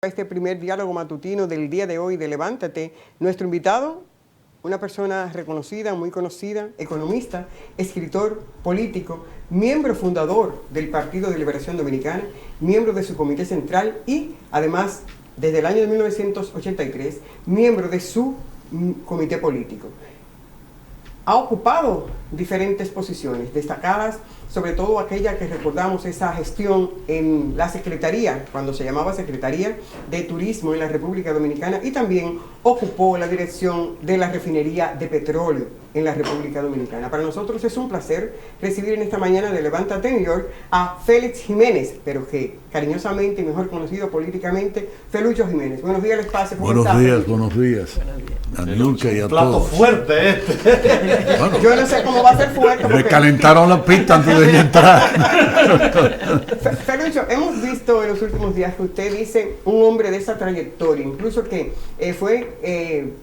Este primer diálogo matutino del día de hoy de Levántate. Nuestro invitado, una persona reconocida, muy conocida, economista, escritor, político, miembro fundador del Partido de Liberación Dominicana, miembro de su comité central y, además, desde el año de 1983, miembro de su comité político. Ha ocupado diferentes posiciones destacadas, sobre todo aquella que recordamos, esa gestión en la Secretaría, cuando se llamaba Secretaría de Turismo en la República Dominicana, y también ocupó la dirección de la refinería de petróleo en la República Dominicana. Para nosotros es un placer recibir en esta mañana de Levántate New York a Félix Jiménez, pero que cariñosamente y mejor conocido políticamente, Felucho Jiménez. Buenos días, espacio. Buenos días. Buenos días. A Nulca y a todos. Fuerte este. Bueno, yo no sé cómo va a ser fuerte. Me calentaron la pista antes de entrar. Felucho, hemos visto en los últimos días que usted dice un hombre de esa trayectoria, incluso que fue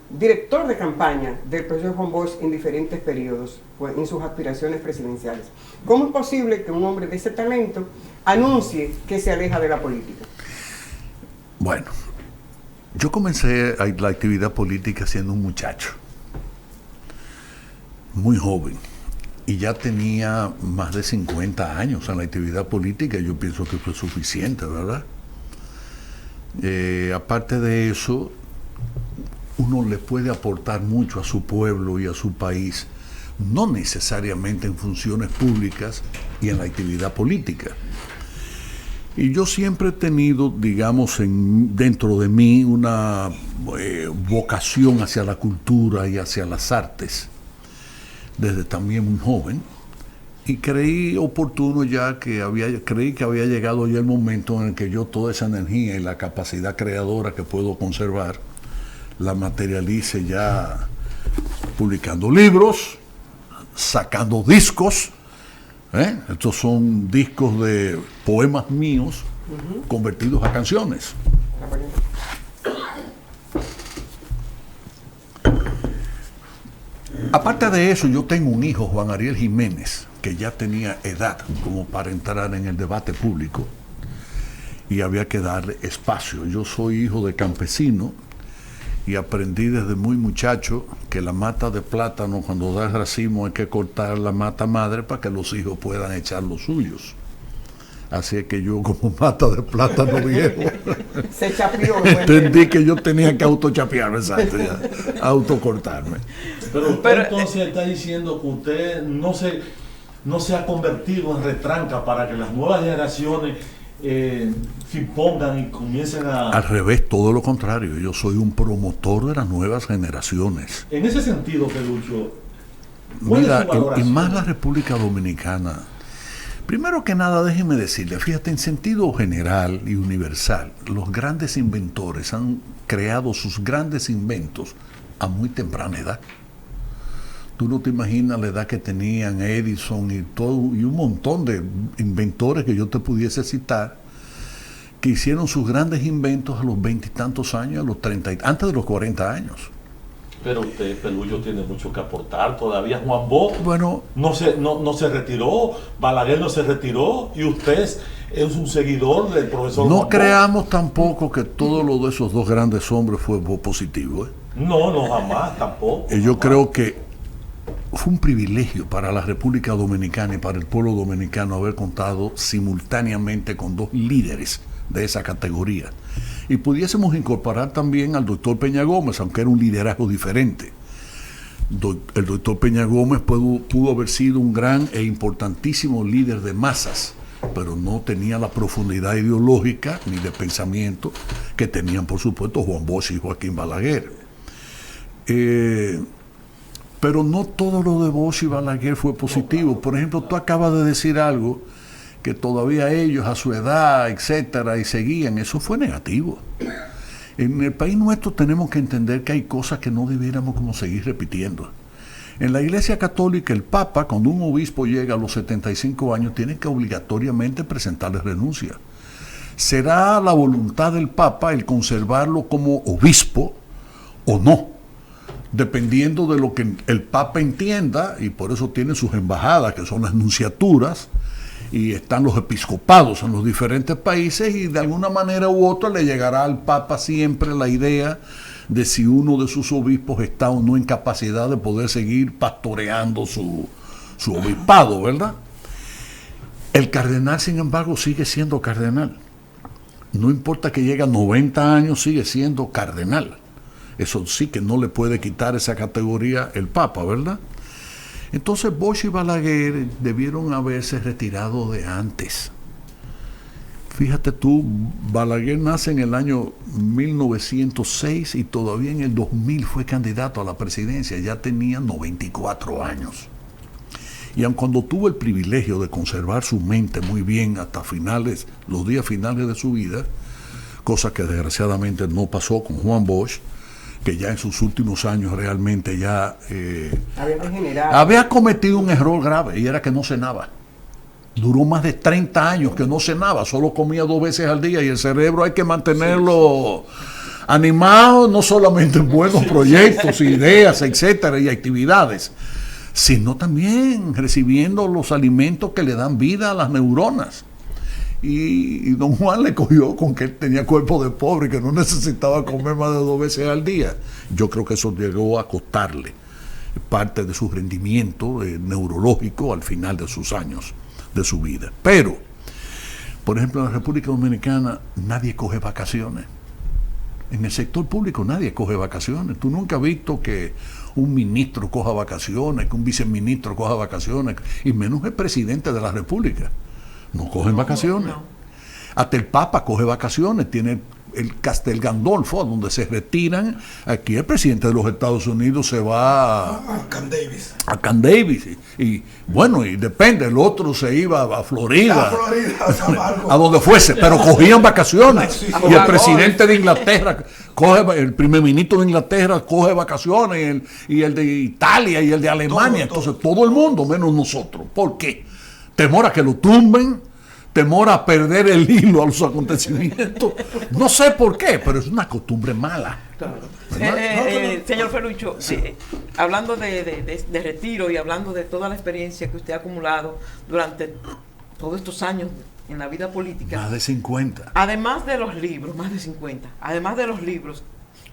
director de campaña del profesor Juan Bosch en diferentes periodos, en sus aspiraciones presidenciales. ¿Cómo es posible que un hombre de ese talento anuncie que se aleja de la política? Bueno, yo comencé la actividad política siendo un muchacho, muy joven, y ya tenía más de 50 años en la actividad política. Yo pienso que fue suficiente, ¿verdad? Aparte de eso, uno le puede aportar mucho a su pueblo y a su país, no necesariamente en funciones públicas y en la actividad política. Y yo siempre he tenido, digamos, dentro de mí una vocación hacia la cultura y hacia las artes, desde también muy joven, y creí oportuno creí que había llegado ya el momento en el que yo toda esa energía y la capacidad creadora que puedo conservar la materialice ya publicando libros, sacando discos. Estos son discos de poemas míos convertidos a canciones. Aparte de eso, yo tengo un hijo, Juan Ariel Jiménez, que ya tenía edad como para entrar en el debate público y había que darle espacio. Yo soy hijo de campesino y aprendí desde muy muchacho que la mata de plátano, cuando da el racimo, hay que cortar la mata madre para que los hijos puedan echar los suyos. Así es que yo, como mata de plátano viejo, se chapeó, entendí que yo tenía que autochapearme, exacto, ya, autocortarme. Pero usted entonces está diciendo que usted no se ha convertido en retranca para que las nuevas generaciones se impongan y comiencen a... Al revés, todo lo contrario. Yo soy un promotor de las nuevas generaciones. En ese sentido, Felucho, mira, y más la República Dominicana. Primero que nada, déjeme decirle, fíjate, en sentido general y universal, los grandes inventores han creado sus grandes inventos a muy temprana edad. Tú no te imaginas la edad que tenían Edison y todo, y un montón de inventores que yo te pudiese citar, que hicieron sus grandes inventos a los 20 y tantos años, a los 30, antes de los 40 años. Pero usted, Felucho, tiene mucho que aportar todavía. Juan Bosch no se retiró, Balaguer no se retiró, y usted es un seguidor del profesor No Juan creamos Bosch. Tampoco que todo lo de esos dos grandes hombres fue positivo. No, jamás, tampoco. Yo creo que fue un privilegio para la República Dominicana y para el pueblo dominicano haber contado simultáneamente con dos líderes de esa categoría. Y pudiésemos incorporar también al doctor Peña Gómez, aunque era un liderazgo diferente. El doctor Peña Gómez pudo haber sido un gran e importantísimo líder de masas, pero no tenía la profundidad ideológica ni de pensamiento que tenían, por supuesto, Juan Bosch y Joaquín Balaguer. Pero no todo lo de Bosch y Balaguer fue positivo. Por ejemplo, tú acabas de decir algo que todavía ellos a su edad, etcétera, y seguían. Eso fue negativo. En el país nuestro tenemos que entender que hay cosas que no debiéramos como seguir repitiendo. En la Iglesia Católica, el Papa, cuando un obispo llega a los 75 años, tiene que obligatoriamente presentarle renuncia. Será la voluntad del Papa el conservarlo como obispo o no, dependiendo de lo que el Papa entienda, y por eso tiene sus embajadas, que son las nunciaturas, y están los episcopados en los diferentes países, y de alguna manera u otra le llegará al Papa siempre la idea de si uno de sus obispos está o no en capacidad de poder seguir pastoreando su obispado, ¿verdad? El cardenal, sin embargo, sigue siendo cardenal. No importa que llegue a 90 años, sigue siendo cardenal. Eso sí que no le puede quitar esa categoría el Papa, ¿verdad? Entonces Bosch y Balaguer debieron haberse retirado de antes. Fíjate tú, Balaguer nace en el año 1906 y todavía en el 2000 fue candidato a la presidencia, ya tenía 94 años. Y aun cuando tuvo el privilegio de conservar su mente muy bien hasta los días finales de su vida, cosa que desgraciadamente no pasó con Juan Bosch, que ya en sus últimos años realmente ya había cometido un error grave, y era que no cenaba. Duró más de 30 años que no cenaba, solo comía 2 veces al día, y el cerebro hay que mantenerlo animado, no solamente en buenos proyectos, ideas, etcétera, y actividades, sino también recibiendo los alimentos que le dan vida a las neuronas. Y don Juan le cogió con que él tenía cuerpo de pobre, que no necesitaba comer más de 2 veces al día. Yo creo que eso llegó a costarle parte de su rendimiento neurológico al final de sus años de su vida. Pero, por ejemplo, en la República Dominicana nadie coge vacaciones. En el sector público nadie coge vacaciones. Tú nunca has visto que un ministro coja vacaciones, que un viceministro coja vacaciones, y menos el presidente de la República. No cogen vacaciones. No. Hasta el Papa coge vacaciones, tiene el Castel Gandolfo, donde se retiran. Aquí el presidente de los Estados Unidos se va a Camp Davis. A Camp Davis. Y bueno, y depende, el otro se iba a Florida, a donde fuese, pero cogían vacaciones. Y el presidente de Inglaterra el primer ministro de Inglaterra coge vacaciones, y el de Italia y el de Alemania. Entonces todo el mundo, menos nosotros. ¿Por qué? Temor a que lo tumben, temor a perder el hilo a los acontecimientos. No sé por qué, pero es una costumbre mala. Claro. Señor Ferrucho, sí. Hablando de retiro y hablando de toda la experiencia que usted ha acumulado durante todos estos años en la vida política. Más de 50. Además de los libros, más de 50. Además de los libros,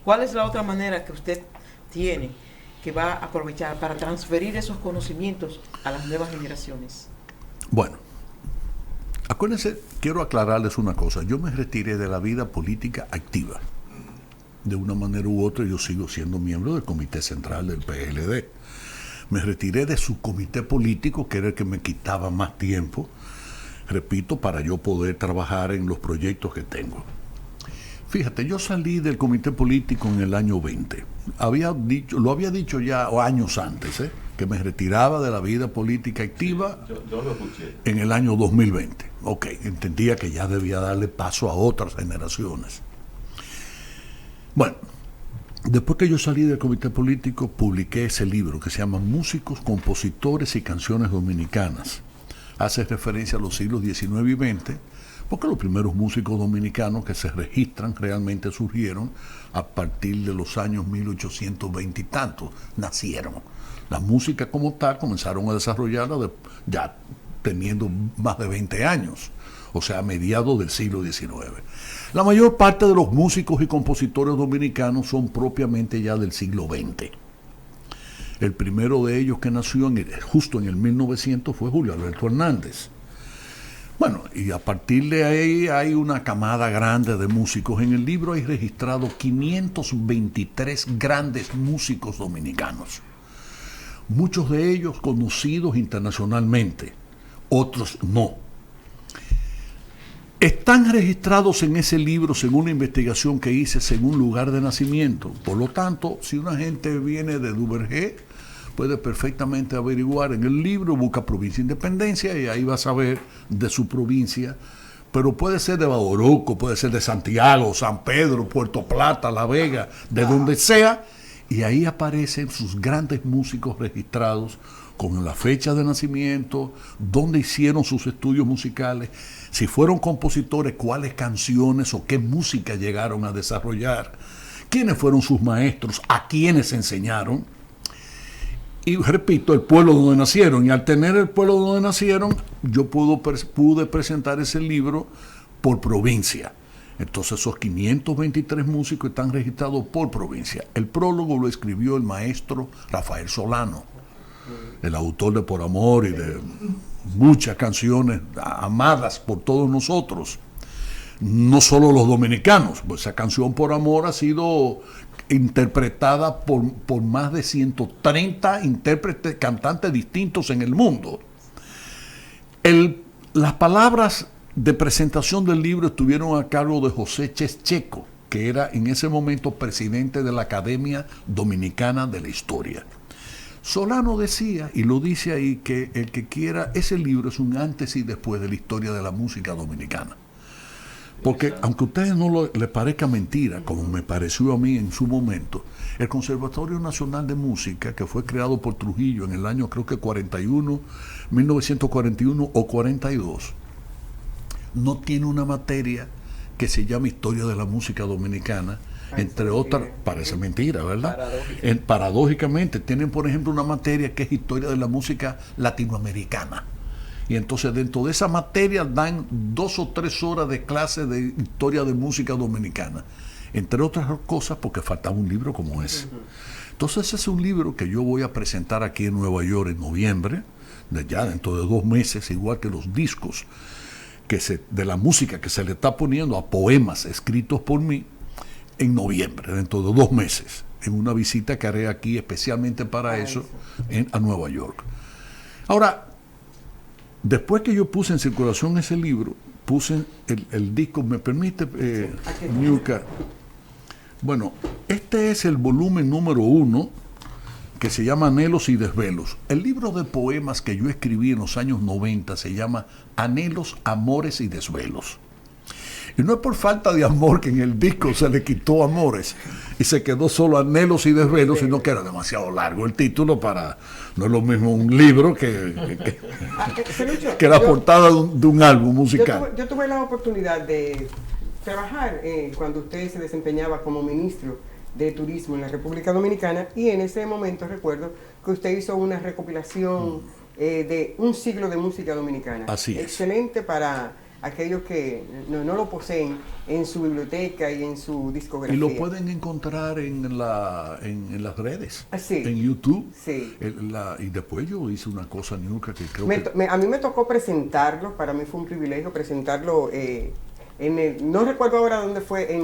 ¿cuál es la otra manera que usted tiene que va a aprovechar para transferir esos conocimientos a las nuevas generaciones? Bueno, acuérdense, quiero aclararles una cosa. Yo me retiré de la vida política activa. De una manera u otra, yo sigo siendo miembro del Comité Central del PLD. Me retiré de su comité político, que era el que me quitaba más tiempo, repito, para yo poder trabajar en los proyectos que tengo. Fíjate, yo salí del comité político en el año 20. Lo había dicho ya años antes, que me retiraba de la vida política activa. Yo lo escuché. En el año 2020. Ok, entendía que ya debía darle paso a otras generaciones. Bueno, después que yo salí del comité político, publiqué ese libro que se llama Músicos, Compositores y Canciones Dominicanas. Hace referencia a los siglos XIX y XX, porque los primeros músicos dominicanos que se registran realmente surgieron a partir de los años 1820 y tantos, nacieron. La música como tal comenzaron a desarrollarla ya teniendo más de 20 años, o sea, a mediados del siglo XIX. La mayor parte de los músicos y compositores dominicanos son propiamente ya del siglo XX. El primero de ellos que nació justo en el 1900 fue Julio Alberto Hernández. Bueno, y a partir de ahí hay una camada grande de músicos. En el libro hay registrado 523 grandes músicos dominicanos. Muchos de ellos conocidos internacionalmente, otros no. Están registrados en ese libro según la investigación que hice, según lugar de nacimiento. Por lo tanto, si una gente viene de Duvergé, puede perfectamente averiguar en el libro, busca provincia Independencia y ahí va a saber de su provincia. Pero puede ser de Bauruco, puede ser de Santiago, San Pedro, Puerto Plata, La Vega, de donde sea. Y ahí aparecen sus grandes músicos registrados con la fecha de nacimiento, dónde hicieron sus estudios musicales, si fueron compositores, cuáles canciones o qué música llegaron a desarrollar, quiénes fueron sus maestros, a quiénes enseñaron. Y repito, el pueblo donde nacieron. Y al tener el pueblo donde nacieron, yo pude presentar ese libro por provincia. Entonces esos 523 músicos están registrados por provincia. El prólogo lo escribió el maestro Rafael Solano, el autor de Por Amor y de muchas canciones amadas por todos nosotros. No solo los dominicanos, pues esa canción Por Amor ha sido interpretada por más de 130 intérpretes, cantantes distintos en el mundo. Las palabras de presentación del libro estuvieron a cargo de José Checo, que era en ese momento presidente de la Academia Dominicana de la Historia. Solano decía, y lo dice ahí, que el que quiera, ese libro es un antes y después de la historia de la música dominicana. Porque aunque a ustedes no les parezca mentira, como me pareció a mí en su momento, el Conservatorio Nacional de Música, que fue creado por Trujillo en el año creo que 1941 o 42, no tiene una materia que se llama Historia de la Música Dominicana, entre otras, parece mentira, ¿verdad? Paradójicamente, tienen por ejemplo una materia que es Historia de la Música Latinoamericana. Y entonces dentro de esa materia dan 2 o 3 horas de clase de historia de música dominicana, entre otras cosas porque faltaba un libro como ese. Entonces ese es un libro que yo voy a presentar aquí en Nueva York en noviembre, ya dentro de 2 meses, igual que los discos de la música que se le está poniendo a poemas escritos por mí en noviembre, dentro de 2 meses, en una visita que haré aquí especialmente para eso a Nueva York. Ahora, después que yo puse en circulación ese libro, puse el disco, ¿me permite, Niurka? Bueno, este es el volumen número 1, que se llama Anhelos y Desvelos. El libro de poemas que yo escribí en los años 90 se llama Anhelos, Amores y Desvelos. Y no es por falta de amor que en el disco se le quitó amores y se quedó solo Anhelos y Desvelos, sino que era demasiado largo el título para... No es lo mismo un libro que la portada de un álbum musical. Yo tuve la oportunidad de trabajar cuando usted se desempeñaba como ministro de Turismo en la República Dominicana, y en ese momento recuerdo que usted hizo una recopilación de un siglo de música dominicana. Así es. Excelente para aquellos que no lo poseen en su biblioteca y en su discografía. Y lo pueden encontrar en las redes, sí, en YouTube. Sí. Y después yo hice una cosa, Niurka, que creo a mí me tocó presentarlo, para mí fue un privilegio presentarlo no recuerdo ahora dónde fue,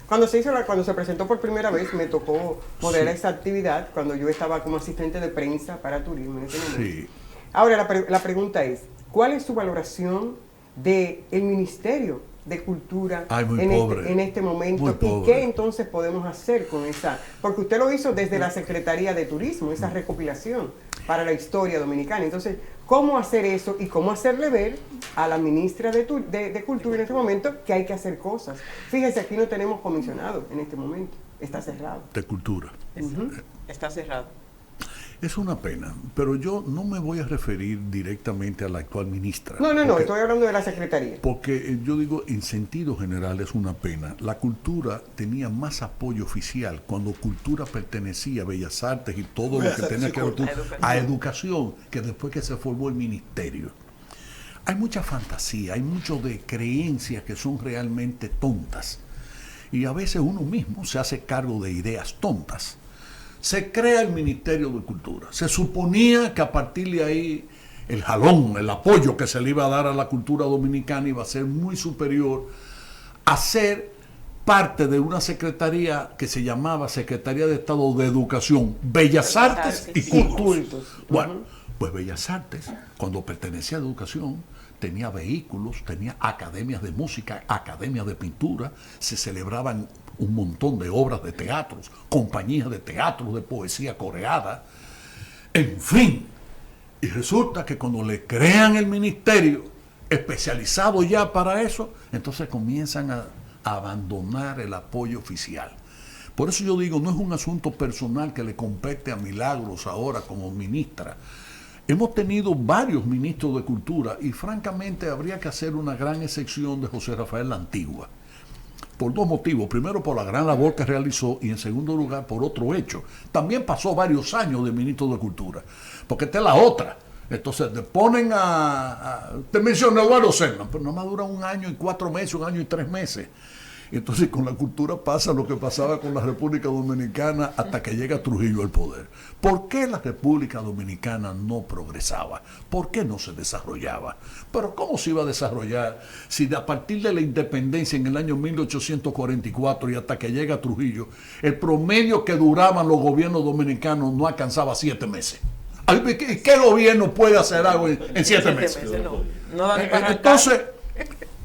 cuando se presentó por primera vez, me tocó moderar esa actividad cuando yo estaba como asistente de prensa para turismo en ese momento. Sí. Ahora la pregunta es, ¿cuál es su valoración del Ministerio de Cultura en este momento? ¿Y qué entonces podemos hacer con esa? Porque usted lo hizo desde la Secretaría de Turismo, esa recopilación para la historia dominicana. Entonces, ¿cómo hacer eso y cómo hacerle ver a la ministra de Cultura en este momento que hay que hacer cosas? Fíjese, aquí no tenemos comisionado en este momento, está cerrado. De Cultura. Está cerrado. Es una pena, pero yo no me voy a referir directamente a la actual ministra. No, estoy hablando de la Secretaría. Porque yo digo, en sentido general es una pena. La cultura tenía más apoyo oficial cuando cultura pertenecía a Bellas Artes y todo lo que tenía que ver a educación, que después que se formó el ministerio. Hay mucha fantasía, hay mucho de creencias que son realmente tontas. Y a veces uno mismo se hace cargo de ideas tontas. Se crea el Ministerio de Cultura. Se suponía que a partir de ahí el jalón, el apoyo que se le iba a dar a la cultura dominicana iba a ser muy superior a ser parte de una secretaría que se llamaba Secretaría de Estado de Educación, Bellas Artes y Cultos. Bueno, pues Bellas Artes, cuando pertenecía a Educación, tenía vehículos, tenía academias de música, academias de pintura, se celebraban un montón de obras de teatros, compañías de teatro, de poesía coreada, en fin. Y resulta que cuando le crean el ministerio especializado ya para eso, entonces comienzan a abandonar el apoyo oficial. Por eso yo digo, no es un asunto personal que le compete a Milagros ahora como ministra. Hemos tenido varios ministros de Cultura y francamente habría que hacer una gran excepción de José Rafael La Antigua, por dos motivos. Primero, por la gran labor que realizó, y en segundo lugar, por otro hecho. También pasó varios años de ministro de Cultura, porque esta es la otra. Entonces te ponen te mencioné Eduardo Selman, pero nomás dura 1 año y 4 meses, 1 año y 3 meses. Entonces con la cultura pasa lo que pasaba con la República Dominicana hasta que llega Trujillo al poder. ¿Por qué la República Dominicana no progresaba? ¿Por qué no se desarrollaba? Pero ¿cómo se iba a desarrollar si a partir de la independencia en el año 1844 y hasta que llega Trujillo, el promedio que duraban los gobiernos dominicanos no alcanzaba 7 meses? ¿Qué gobierno puede hacer algo en 7 meses? Entonces,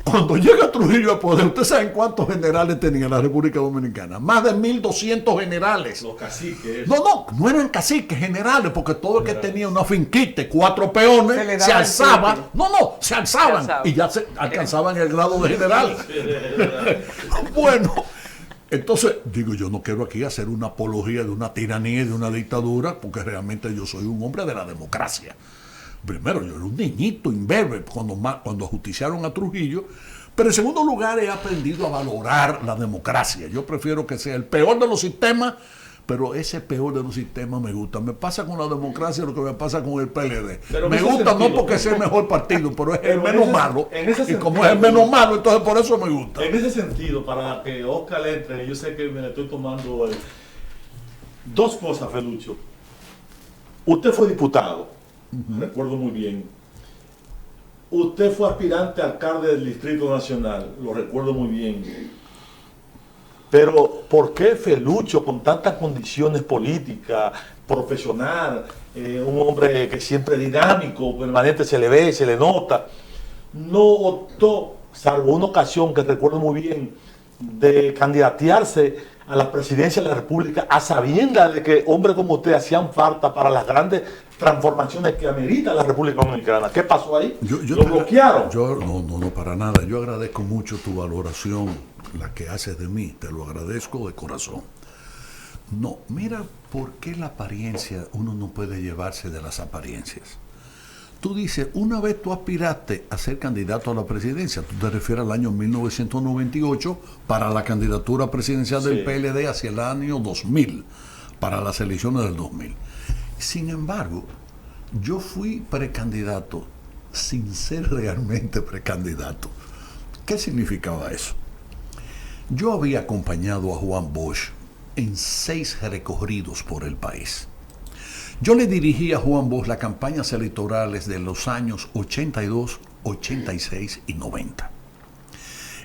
cuando llega Trujillo al poder, ¿ustedes saben cuántos generales tenía la República Dominicana? Más de 1.200 generales. Los caciques. No eran caciques, generales, porque todo el que tenía una finquita, 4 peones, se alzaban. Se alzaban y ya se alcanzaban el grado de general. Bueno, entonces, digo, yo no quiero aquí hacer una apología de una tiranía y de una dictadura, porque realmente yo soy un hombre de la democracia. Primero, yo era un niñito imberbe cuando ajusticiaron a Trujillo, pero en segundo lugar he aprendido a valorar la democracia. Yo prefiero que sea el peor de los sistemas, pero ese peor de los sistemas me gusta. Me pasa con la democracia lo que me pasa con el PLD. Pero me gusta sentido, no porque sea el mejor partido, pero es el menos malo. Y como es el menos malo, entonces por eso me gusta. En ese sentido, para que Oscar entre, yo sé que me estoy tomando 2 cosas, Felucho. Usted fue diputado. Recuerdo muy bien. Usted fue aspirante a alcalde del Distrito Nacional, lo recuerdo muy bien. Pero, ¿por qué Felucho, con tantas condiciones políticas, profesional, un hombre que siempre es dinámico, permanente, se le ve, se le nota, no optó, salvo una ocasión que recuerdo muy bien, de candidatearse a la presidencia de la República a sabiendas de que hombres como usted hacían falta para las grandes transformaciones que amerita la República Dominicana? ¿Qué pasó ahí? ¿Lo bloquearon? No, para nada. Yo agradezco mucho tu valoración, la que haces de mí. Te lo agradezco de corazón. No, mira, ¿por qué la apariencia? Uno no puede llevarse de las apariencias. Tú dices, una vez tú aspiraste a ser candidato a la presidencia, tú te refieres al año 1998 para la candidatura presidencial del PLD hacia el año 2000, para las elecciones del 2000. Sin embargo, yo fui precandidato sin ser realmente precandidato. ¿Qué significaba eso? Yo había acompañado a Juan Bosch en 6 recorridos por el país. Yo le dirigí a Juan Bosch las campañas electorales de los años 82, 86 y 90.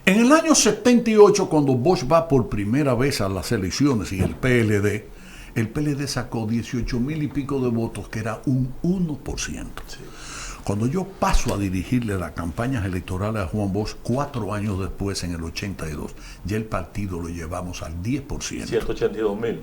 En el año 78, cuando Bosch va por primera vez a las elecciones y el PLD sacó 18,000 y pico de votos, que era un 1%. Sí. Cuando yo paso a dirigirle las campañas electorales a Juan Bosch, 4 años después, en el 82, ya el partido lo llevamos al 10%. 182,000.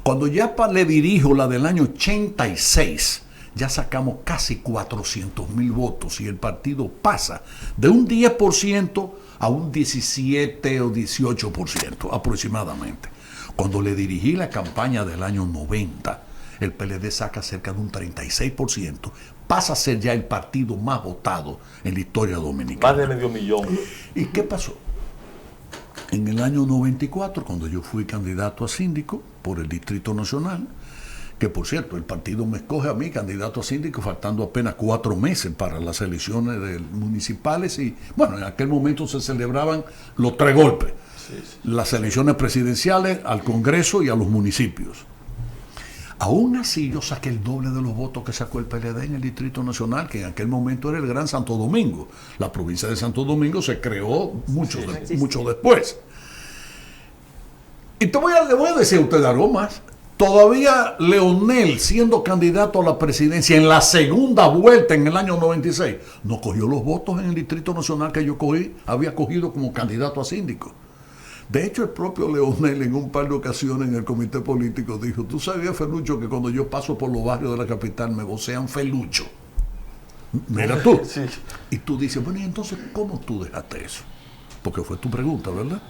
Cuando ya le dirijo la del año 86, ya sacamos casi 400,000 votos y el partido pasa de un 10% a un 17 o 18% aproximadamente. Cuando le dirigí la campaña del año 90, el PLD saca cerca de un 36%, pasa a ser ya el partido más votado en la historia dominicana. Más de 500,000. ¿Y qué pasó? En el año 94, cuando yo fui candidato a síndico por el Distrito Nacional, que por cierto, el partido me escoge a mí candidato a síndico faltando apenas 4 meses para las elecciones municipales y, bueno, en aquel momento se celebraban los 3 golpes. Las elecciones presidenciales, al Congreso y a los municipios. Aún así, yo saqué el doble de los votos que sacó el PLD en el Distrito Nacional, que en aquel momento era el Gran Santo Domingo. La provincia de Santo Domingo se creó mucho después. Y le voy a decir a usted algo más. Todavía Leonel, siendo candidato a la presidencia en la segunda vuelta en el año 96, no cogió los votos en el Distrito Nacional que yo había cogido como candidato a síndico. De hecho, el propio Leonel en un par de ocasiones en el comité político dijo, ¿tú sabías, Felucho, que cuando yo paso por los barrios de la capital me vocean Felucho? Mira tú. Sí. Y tú dices, bueno, ¿y entonces cómo tú dejaste eso? Porque fue tu pregunta, ¿verdad?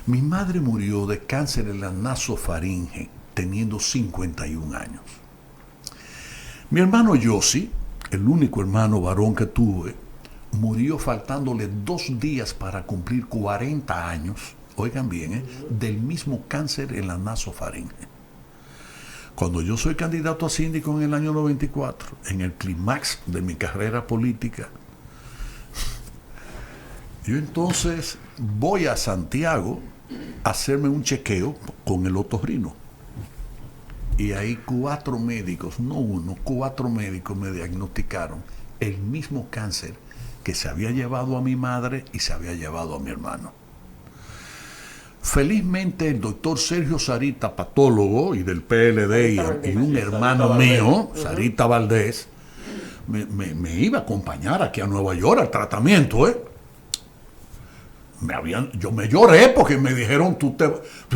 Mi madre murió de cáncer en la nasofaringe teniendo 51 años. Mi hermano Yossi, el único hermano varón que tuve, murió faltándole 2 días para cumplir 40 años, oigan bien, del mismo cáncer en la nasofaringe. Cuando yo soy candidato a síndico en el año 94, en el clímax de mi carrera política, yo entonces voy a Santiago a hacerme un chequeo con el otorrino. Y ahí 4 médicos, no uno, 4 médicos me diagnosticaron el mismo cáncer que se había llevado a mi madre y se había llevado a mi hermano. Felizmente el doctor Sergio Sarita, patólogo y del PLD y un hermano mío, Sarita Valdés, me iba a acompañar aquí a Nueva York al tratamiento, yo me lloré porque me dijeron,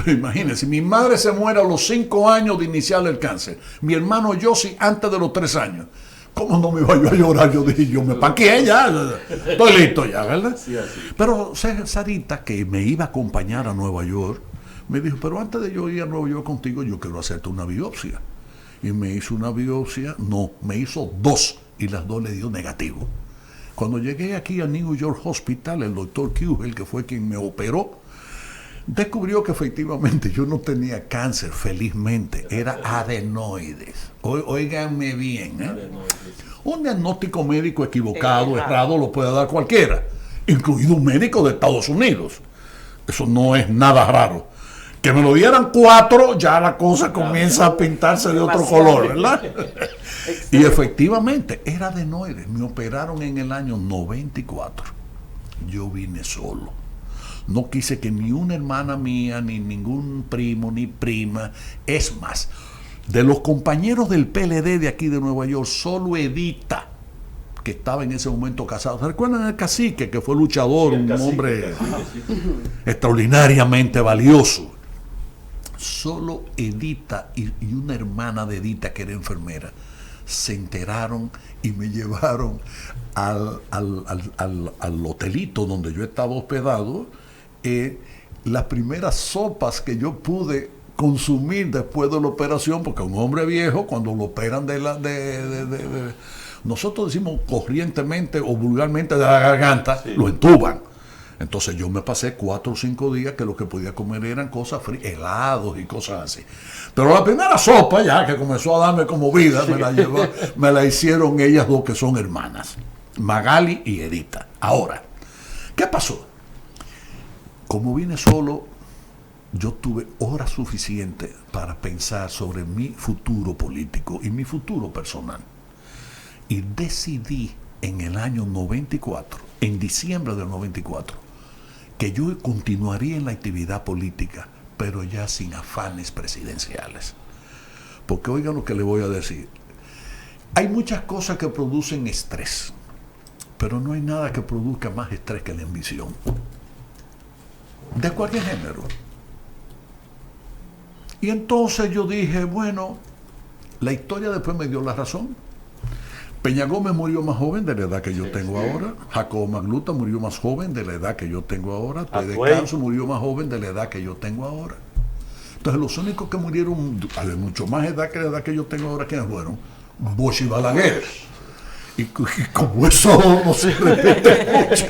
imagínense, mi madre se muere a los 5 años de iniciar el cáncer, mi hermano Yossi antes de los 3 años. ¿Cómo no me iba yo a llorar? Yo dije, yo me paqué ya, estoy listo ya, ¿verdad? Sí, así. Pero Sarita, que me iba a acompañar a Nueva York, me dijo, pero antes de yo ir a Nueva York contigo, yo quiero hacerte una biopsia. Y me hizo una biopsia, me hizo 2, y las 2 le dio negativo. Cuando llegué aquí a New York Hospital, el doctor Kugel, que fue quien me operó, descubrió que efectivamente yo no tenía cáncer, felizmente, era adenoides. Óiganme bien, un diagnóstico médico equivocado, errado, lo puede dar cualquiera, incluido un médico de Estados Unidos. Eso no es nada raro. Que me lo dieran 4, ya la cosa comienza a pintarse de otro color, ¿verdad? Y efectivamente, era adenoides. Me operaron en el año 94. Yo vine solo. No quise que ni una hermana mía, ni ningún primo, ni prima. Es más, de los compañeros del PLD de aquí de Nueva York, solo Edita, que estaba en ese momento casado. ¿Se recuerdan el cacique, que fue luchador, un hombre extraordinariamente valioso? Solo Edita y una hermana de Edita, que era enfermera, se enteraron y me llevaron al hotelito donde yo estaba hospedado. Las primeras sopas que yo pude consumir después de la operación, porque un hombre viejo, cuando lo operan nosotros decimos corrientemente o vulgarmente de la garganta, lo entuban. Entonces yo me pasé 4 o 5 días que lo que podía comer eran cosas frías, helados y cosas así. Pero la primera sopa, ya que comenzó a darme como vida, me la hicieron ellas 2 que son hermanas, Magali y Edita. Ahora, ¿qué pasó? Como vine solo, yo tuve horas suficientes para pensar sobre mi futuro político y mi futuro personal. Y decidí en el año 94, en diciembre del 94, que yo continuaría en la actividad política, pero ya sin afanes presidenciales. Porque oigan lo que le voy a decir. Hay muchas cosas que producen estrés, pero no hay nada que produzca más estrés que la ambición. De cualquier género. Y entonces yo dije, bueno, la historia después me dio la razón. Peña Gómez murió más joven de la edad que yo tengo ahora. Jacobo Magluta murió más joven de la edad que yo tengo ahora. Tede Canso murió más joven de la edad que yo tengo ahora. Entonces los únicos que murieron de mucho más edad que la edad que yo tengo ahora, ¿quiénes fueron? Bosch y Balaguer. Y como eso no se repite mucho.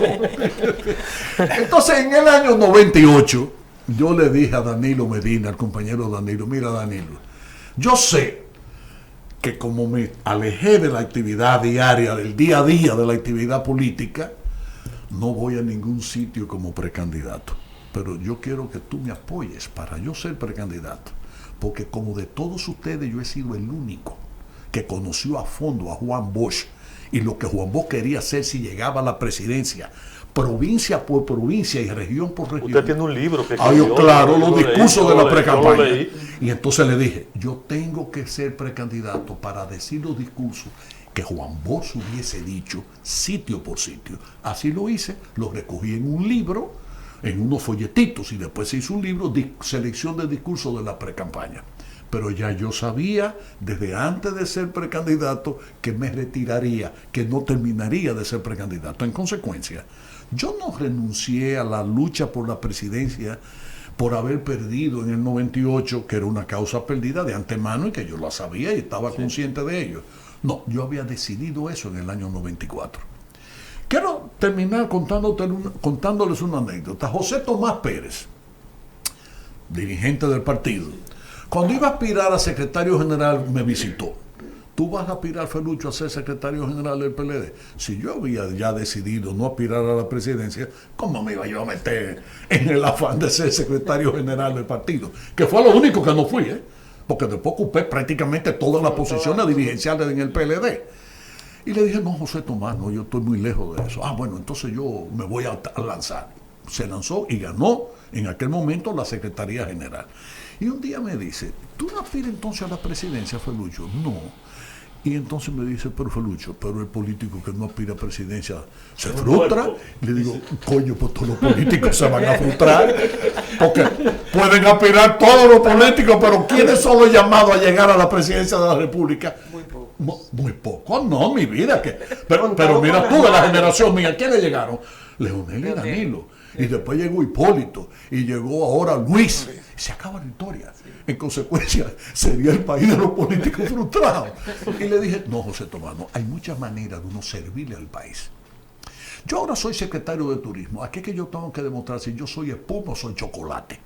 Entonces en el año 98 yo le dije a Danilo Medina, al compañero Danilo, mira Danilo, yo sé que como me alejé de la actividad diaria, del día a día de la actividad política, no voy a ningún sitio como precandidato. Pero yo quiero que tú me apoyes para yo ser precandidato. Porque como de todos ustedes yo he sido el único que conoció a fondo a Juan Bosch y lo que Juan Bosch quería hacer si llegaba a la presidencia, provincia por provincia y región por región. Usted tiene un libro que yo, claro, los discursos de la precampaña. Y entonces le dije, yo tengo que ser precandidato para decir los discursos que Juan Bosch hubiese dicho sitio por sitio. Así lo hice, lo recogí en un libro, en unos folletitos, y después se hizo un libro de selección de discursos de la precampaña. Pero ya yo sabía desde antes de ser precandidato que me retiraría, que no terminaría de ser precandidato. En consecuencia, yo no renuncié a la lucha por la presidencia por haber perdido en el 98, que era una causa perdida de antemano y que yo la sabía y estaba consciente de ello. No, yo había decidido eso en el año 94. Quiero terminar contándoles una anécdota. José Tomás Pérez, dirigente del partido, cuando iba a aspirar a secretario general me visitó. ¿Tú vas a aspirar, Felucho, a ser secretario general del PLD? Si yo había ya decidido no aspirar a la presidencia, ¿cómo me iba yo a meter en el afán de ser secretario general del partido? Que fue lo único que no fui, porque después ocupé prácticamente todas las posiciones dirigenciales en el PLD. Y le dije, no, José Tomás, no, yo estoy muy lejos de eso. Bueno, entonces yo me voy a lanzar. Se lanzó y ganó en aquel momento la Secretaría General. Y un día me dice, ¿tú no aspiras entonces a la presidencia, Felucho? No. Y entonces me dice, pero Felucho, pero el político que no aspira a presidencia se frustra. Y le digo, coño, pues todos los políticos se van a frustrar, porque pueden aspirar todos los políticos, pero ¿quiénes son los llamados a llegar a la presidencia de la República? Muy poco. Muy poco, no, mi vida. Pero mira tú, de la generación mía, ¿quiénes llegaron? Leonel y Danilo. Y después llegó Hipólito, y llegó ahora Luis. Y se acaba la historia. En consecuencia, sería el país de los políticos frustrados. Y le dije, no, José Tomás, no, hay muchas maneras de uno servirle al país. Yo ahora soy secretario de turismo. Aquí es que yo tengo que demostrar si yo soy espuma o soy chocolate.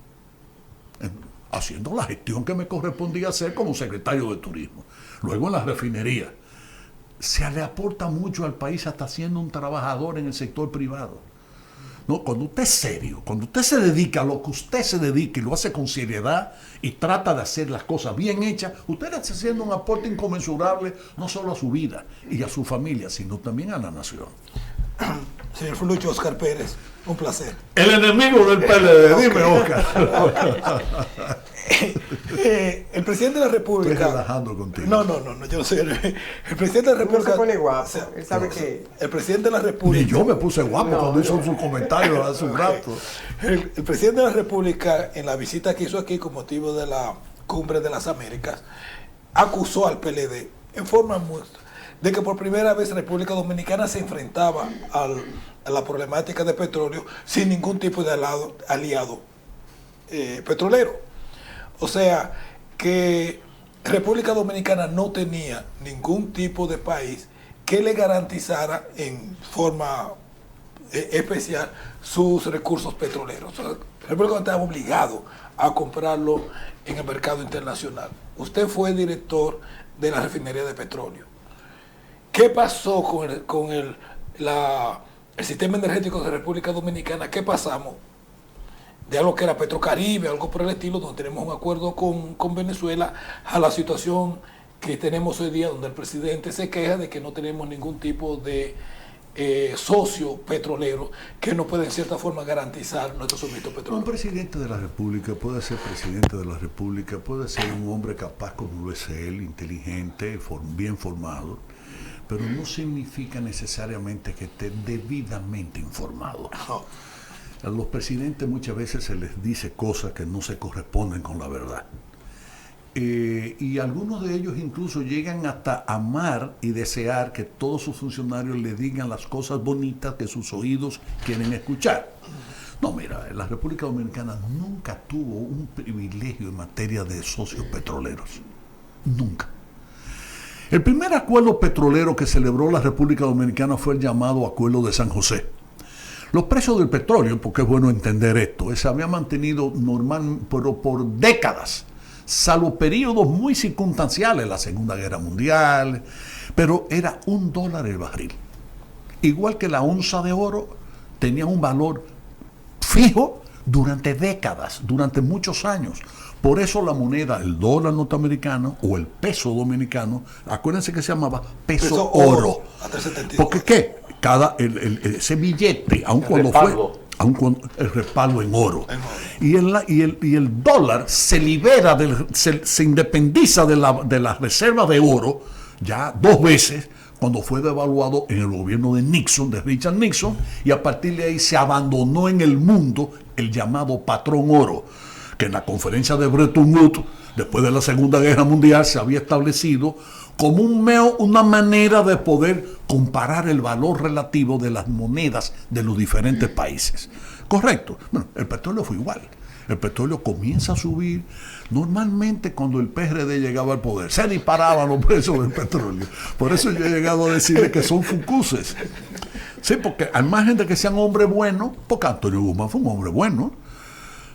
Haciendo la gestión que me correspondía hacer como secretario de turismo. Luego en la refinería. Se le aporta mucho al país hasta siendo un trabajador en el sector privado. No, cuando usted es serio, cuando usted se dedica a lo que usted se dedica y lo hace con seriedad y trata de hacer las cosas bien hechas, usted está haciendo un aporte inconmensurable no solo a su vida y a su familia, sino también a la nación. Señor Felucho, Oscar Pérez, un placer. El enemigo del PLD, dime, Oscar. El presidente de la República... Estoy relajando contigo. No, yo no soy el presidente de la República... No se pone guapo, él sabe que... El presidente de la República... Ni yo me puse guapo cuando hizo su comentario hace un rato. El presidente de la República, en la visita que hizo aquí con motivo de la Cumbre de las Américas, acusó al PLD en forma de que por primera vez República Dominicana se enfrentaba a la problemática de petróleo sin ningún tipo de aliado petrolero. O sea, que República Dominicana no tenía ningún tipo de país que le garantizara en forma especial sus recursos petroleros. O sea, República Dominicana estaba obligado a comprarlo en el mercado internacional. Usted fue director de la refinería de petróleo. ¿Qué pasó con el sistema energético de República Dominicana? ¿Qué pasamos? De algo que era Petrocaribe, algo por el estilo, donde tenemos un acuerdo con Venezuela, a la situación que tenemos hoy día, donde el presidente se queja de que no tenemos ningún tipo de socio petrolero que nos puede en cierta forma garantizar nuestro suministro petrolero. Un presidente de la República puede ser presidente de la República, puede ser un hombre capaz como lo es él, inteligente, bien formado, pero no significa necesariamente que esté debidamente informado. No. A los presidentes muchas veces se les dice cosas que no se corresponden con la verdad. Y algunos de ellos incluso llegan hasta amar y desear que todos sus funcionarios le digan las cosas bonitas que sus oídos quieren escuchar. No, mira, la República Dominicana nunca tuvo un privilegio en materia de socios petroleros. Nunca. El primer acuerdo petrolero que celebró la República Dominicana fue el llamado Acuerdo de San José. Los precios del petróleo, porque es bueno entender esto, se había mantenido normal, pero por décadas, salvo periodos muy circunstanciales, la Segunda Guerra Mundial, pero era $1 el barril. Igual que la onza de oro tenía un valor fijo durante décadas, durante muchos años. Por eso la moneda, el dólar norteamericano o el peso dominicano, acuérdense que se llamaba peso oro. ¿Porque qué? Ese billete, aun cuando el respaldo en oro. Y el dólar se libera, se independiza de la reserva de oro ya 2 veces, cuando fue devaluado en el gobierno de Nixon, de Richard Nixon, y a partir de ahí se abandonó en el mundo el llamado patrón oro, que en la conferencia de Bretton Woods, después de la Segunda Guerra Mundial, se había establecido como una manera de poder comparar el valor relativo de las monedas de los diferentes países. Correcto. Bueno, el petróleo fue igual. El petróleo comienza a subir. Normalmente cuando el PRD llegaba al poder, se disparaban los precios del petróleo. Por eso yo he llegado a decirle que son fucuses. Sí, porque al margen de que sean hombres buenos, porque Antonio Guzmán fue un hombre bueno.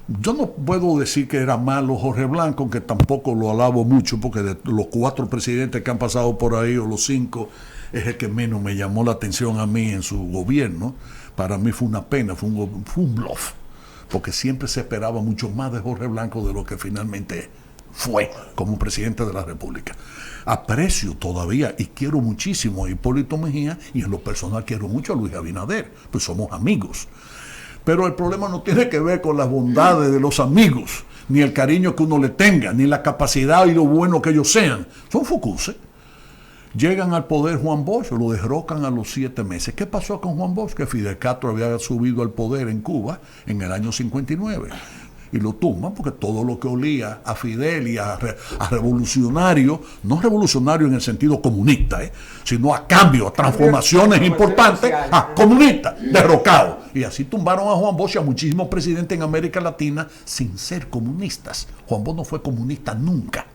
Yo no puedo decir que era malo Jorge Blanco, que tampoco lo alabo mucho, porque de los 4 presidentes que han pasado por ahí, o los 5, es el que menos me llamó la atención a mí en su gobierno. Para mí fue una pena, fue un bluff, porque siempre se esperaba mucho más de Jorge Blanco de lo que finalmente fue como presidente de la República. Aprecio todavía y quiero muchísimo a Hipólito Mejía, y en lo personal quiero mucho a Luis Abinader, pues somos amigos. Pero el problema no tiene que ver con las bondades de los amigos, ni el cariño que uno le tenga, ni la capacidad y lo bueno que ellos sean. Son focuses. Llegan al poder Juan Bosch, lo derrocan a los 7 meses. ¿Qué pasó con Juan Bosch? Que Fidel Castro había subido al poder en Cuba en el año 59. Y lo tumban porque todo lo que olía a Fidel y a revolucionario, no revolucionario en el sentido comunista, sino a cambio, a transformaciones importantes, a comunista, derrocado. Y así tumbaron a Juan Bosch y a muchísimos presidentes en América Latina sin ser comunistas. Juan Bosch no fue comunista nunca.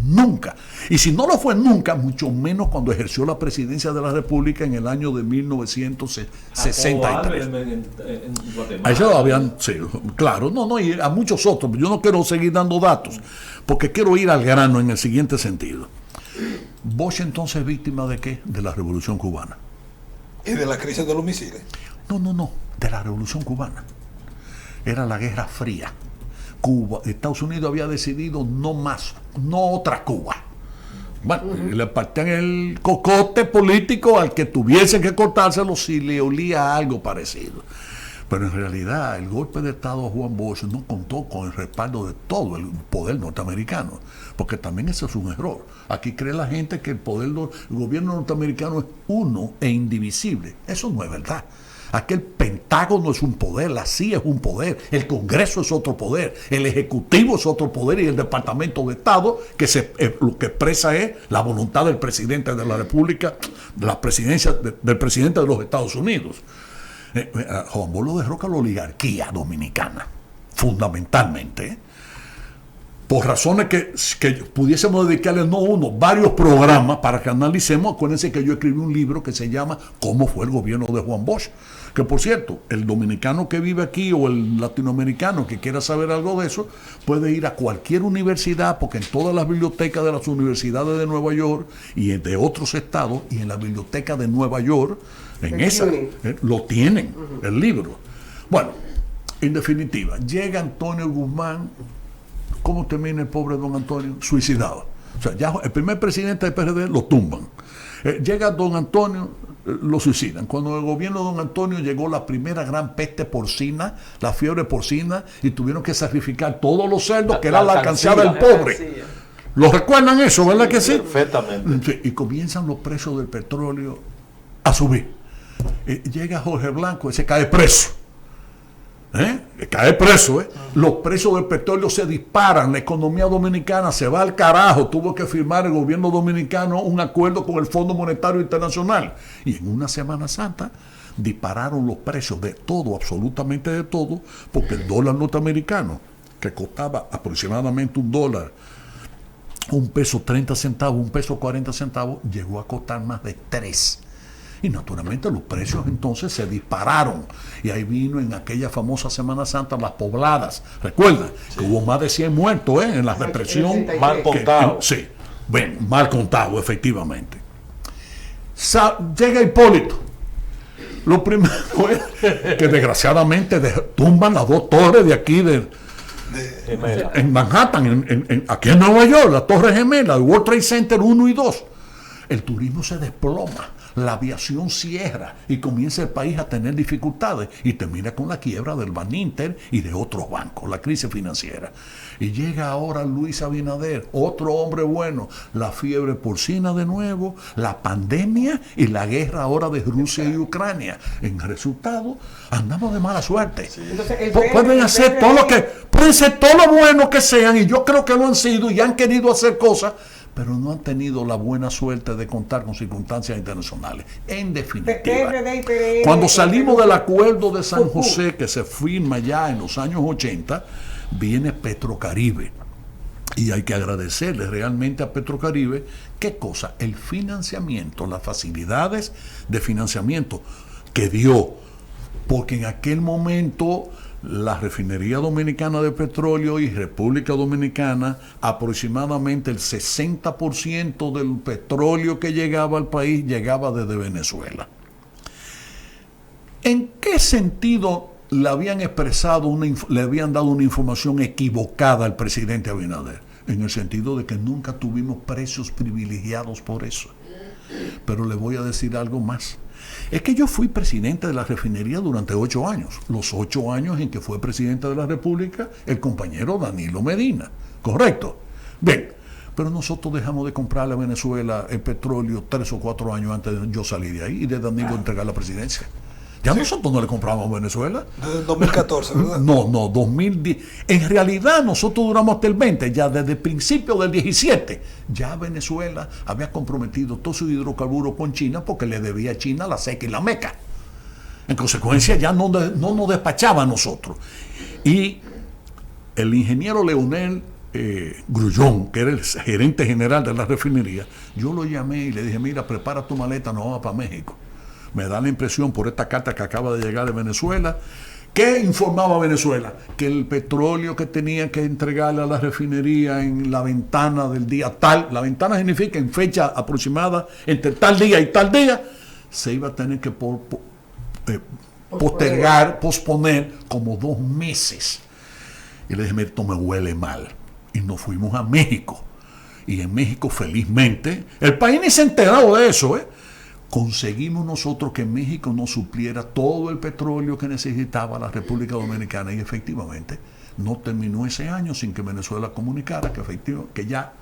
Nunca. Y si no lo fue nunca, mucho menos cuando ejerció la presidencia de la República en el año de 1963. A eso habían, sí, claro, y a muchos otros. Yo no quiero seguir dando datos, porque quiero ir al grano en el siguiente sentido. Bosch entonces víctima de ¿qué? De la Revolución Cubana. ¿Y de la crisis de los misiles? No, de la Revolución Cubana. Era la Guerra Fría. Cuba, Estados Unidos había decidido no otra Cuba. Bueno, le partían el cocote político al que tuviesen que cortárselo si le olía algo parecido. Pero en realidad el golpe de Estado de Juan Bosch no contó con el respaldo de todo el poder norteamericano, porque también ese es un error. Aquí cree la gente que el gobierno norteamericano es uno e indivisible. Eso no es verdad. Aquel Pentágono es un poder, la CIA es un poder, el Congreso es otro poder, el Ejecutivo es otro poder y el Departamento de Estado, que lo que expresa es la voluntad del presidente de la República, de la presidencia del presidente de los Estados Unidos. Juan Bosch lo derroca la oligarquía dominicana, fundamentalmente, por razones que pudiésemos dedicarle no uno, varios programas para que analicemos. Acuérdense que yo escribí un libro que se llama ¿Cómo fue el gobierno de Juan Bosch? Que por cierto, el dominicano que vive aquí o el latinoamericano que quiera saber algo de eso, puede ir a cualquier universidad, porque en todas las bibliotecas de las universidades de Nueva York y de otros estados, y en la biblioteca de Nueva York, en esa, lo tienen, el libro. Bueno, en definitiva, llega Antonio Guzmán. ¿Cómo termina el pobre don Antonio? Suicidado. O sea, ya el primer presidente del PRD lo tumban. Llega don Antonio, lo suicidan. Cuando el gobierno de don Antonio llegó la primera gran peste porcina, la fiebre porcina, y tuvieron que sacrificar todos los cerdos, que era la alcancía del pobre. ¿Lo recuerdan eso, verdad que sí? Perfectamente. Sí, y comienzan los precios del petróleo a subir. Llega Jorge Blanco y se cae preso. Cae preso, Los precios del petróleo se disparan, la economía dominicana se va al carajo. Tuvo que firmar el gobierno dominicano un acuerdo con el Fondo Monetario Internacional, y en una Semana Santa dispararon los precios de todo, absolutamente de todo, porque el dólar norteamericano, que costaba aproximadamente $1, $1.30, $1.40, llegó a costar más de 3. Y naturalmente los precios entonces se dispararon. Y ahí vino en aquella famosa Semana Santa las pobladas. Recuerdan que hubo más de 100 muertos en la represión. Mal contado. Sí, bueno, mal contado, efectivamente. Llega Hipólito. Lo primero es que desgraciadamente tumban las 2 torres de aquí en Manhattan, aquí en Nueva York, la Torre Gemela, el World Trade Center 1 y 2. El turismo se desploma, la aviación cierra y comienza el país a tener dificultades y termina con la quiebra del Baninter y de otros bancos, la crisis financiera. Y llega ahora Luis Abinader, otro hombre bueno, la fiebre porcina de nuevo, la pandemia y la guerra ahora de Rusia y Ucrania. En resultado, andamos de mala suerte. Sí. Entonces, pueden ser todo lo bueno que sean, y yo creo que lo han sido y han querido hacer cosas, pero no han tenido la buena suerte de contar con circunstancias internacionales. En definitiva, cuando salimos del acuerdo de San José, que se firma ya en los años 80, viene Petrocaribe. Y hay que agradecerle realmente a Petrocaribe, ¿qué cosa? El financiamiento, las facilidades de financiamiento, que dio, porque en aquel momento la refinería dominicana de petróleo y República Dominicana, aproximadamente el 60% del petróleo que llegaba al país llegaba desde Venezuela. ¿En qué sentido le habían expresado, le habían dado una información equivocada al presidente Abinader? En el sentido de que nunca tuvimos precios privilegiados por eso. Pero le voy a decir algo más. Es que yo fui presidente de la refinería durante 8 años. Los 8 años en que fue presidente de la República el compañero Danilo Medina. ¿Correcto? Bien, pero nosotros dejamos de comprarle a Venezuela el petróleo 3 o 4 años antes de yo salir de ahí y de Danilo entregar la presidencia. Ya nosotros no le comprábamos a Venezuela. Desde el 2014, ¿verdad? No, 2010. En realidad nosotros duramos hasta el 20, ya desde el principio del 17. Ya Venezuela había comprometido todo su hidrocarburo con China porque le debía a China la SECA y la MECA. En consecuencia ya no nos despachaba a nosotros. Y el ingeniero Leonel Grullón, que era el gerente general de la refinería, yo lo llamé y le dije, mira, prepara tu maleta, nos vamos para México. Me da la impresión por esta carta que acaba de llegar de Venezuela. ¿Qué informaba Venezuela? Que el petróleo que tenía que entregarle a la refinería en la ventana del día tal, la ventana significa en fecha aproximada, entre tal día y tal día, se iba a tener que posponer como 2 meses. Y le dije, esto me huele mal. Y nos fuimos a México. Y en México, felizmente, el país ni se enteró de eso, conseguimos nosotros que México nos supliera todo el petróleo que necesitaba la República Dominicana y efectivamente no terminó ese año sin que Venezuela comunicara que ya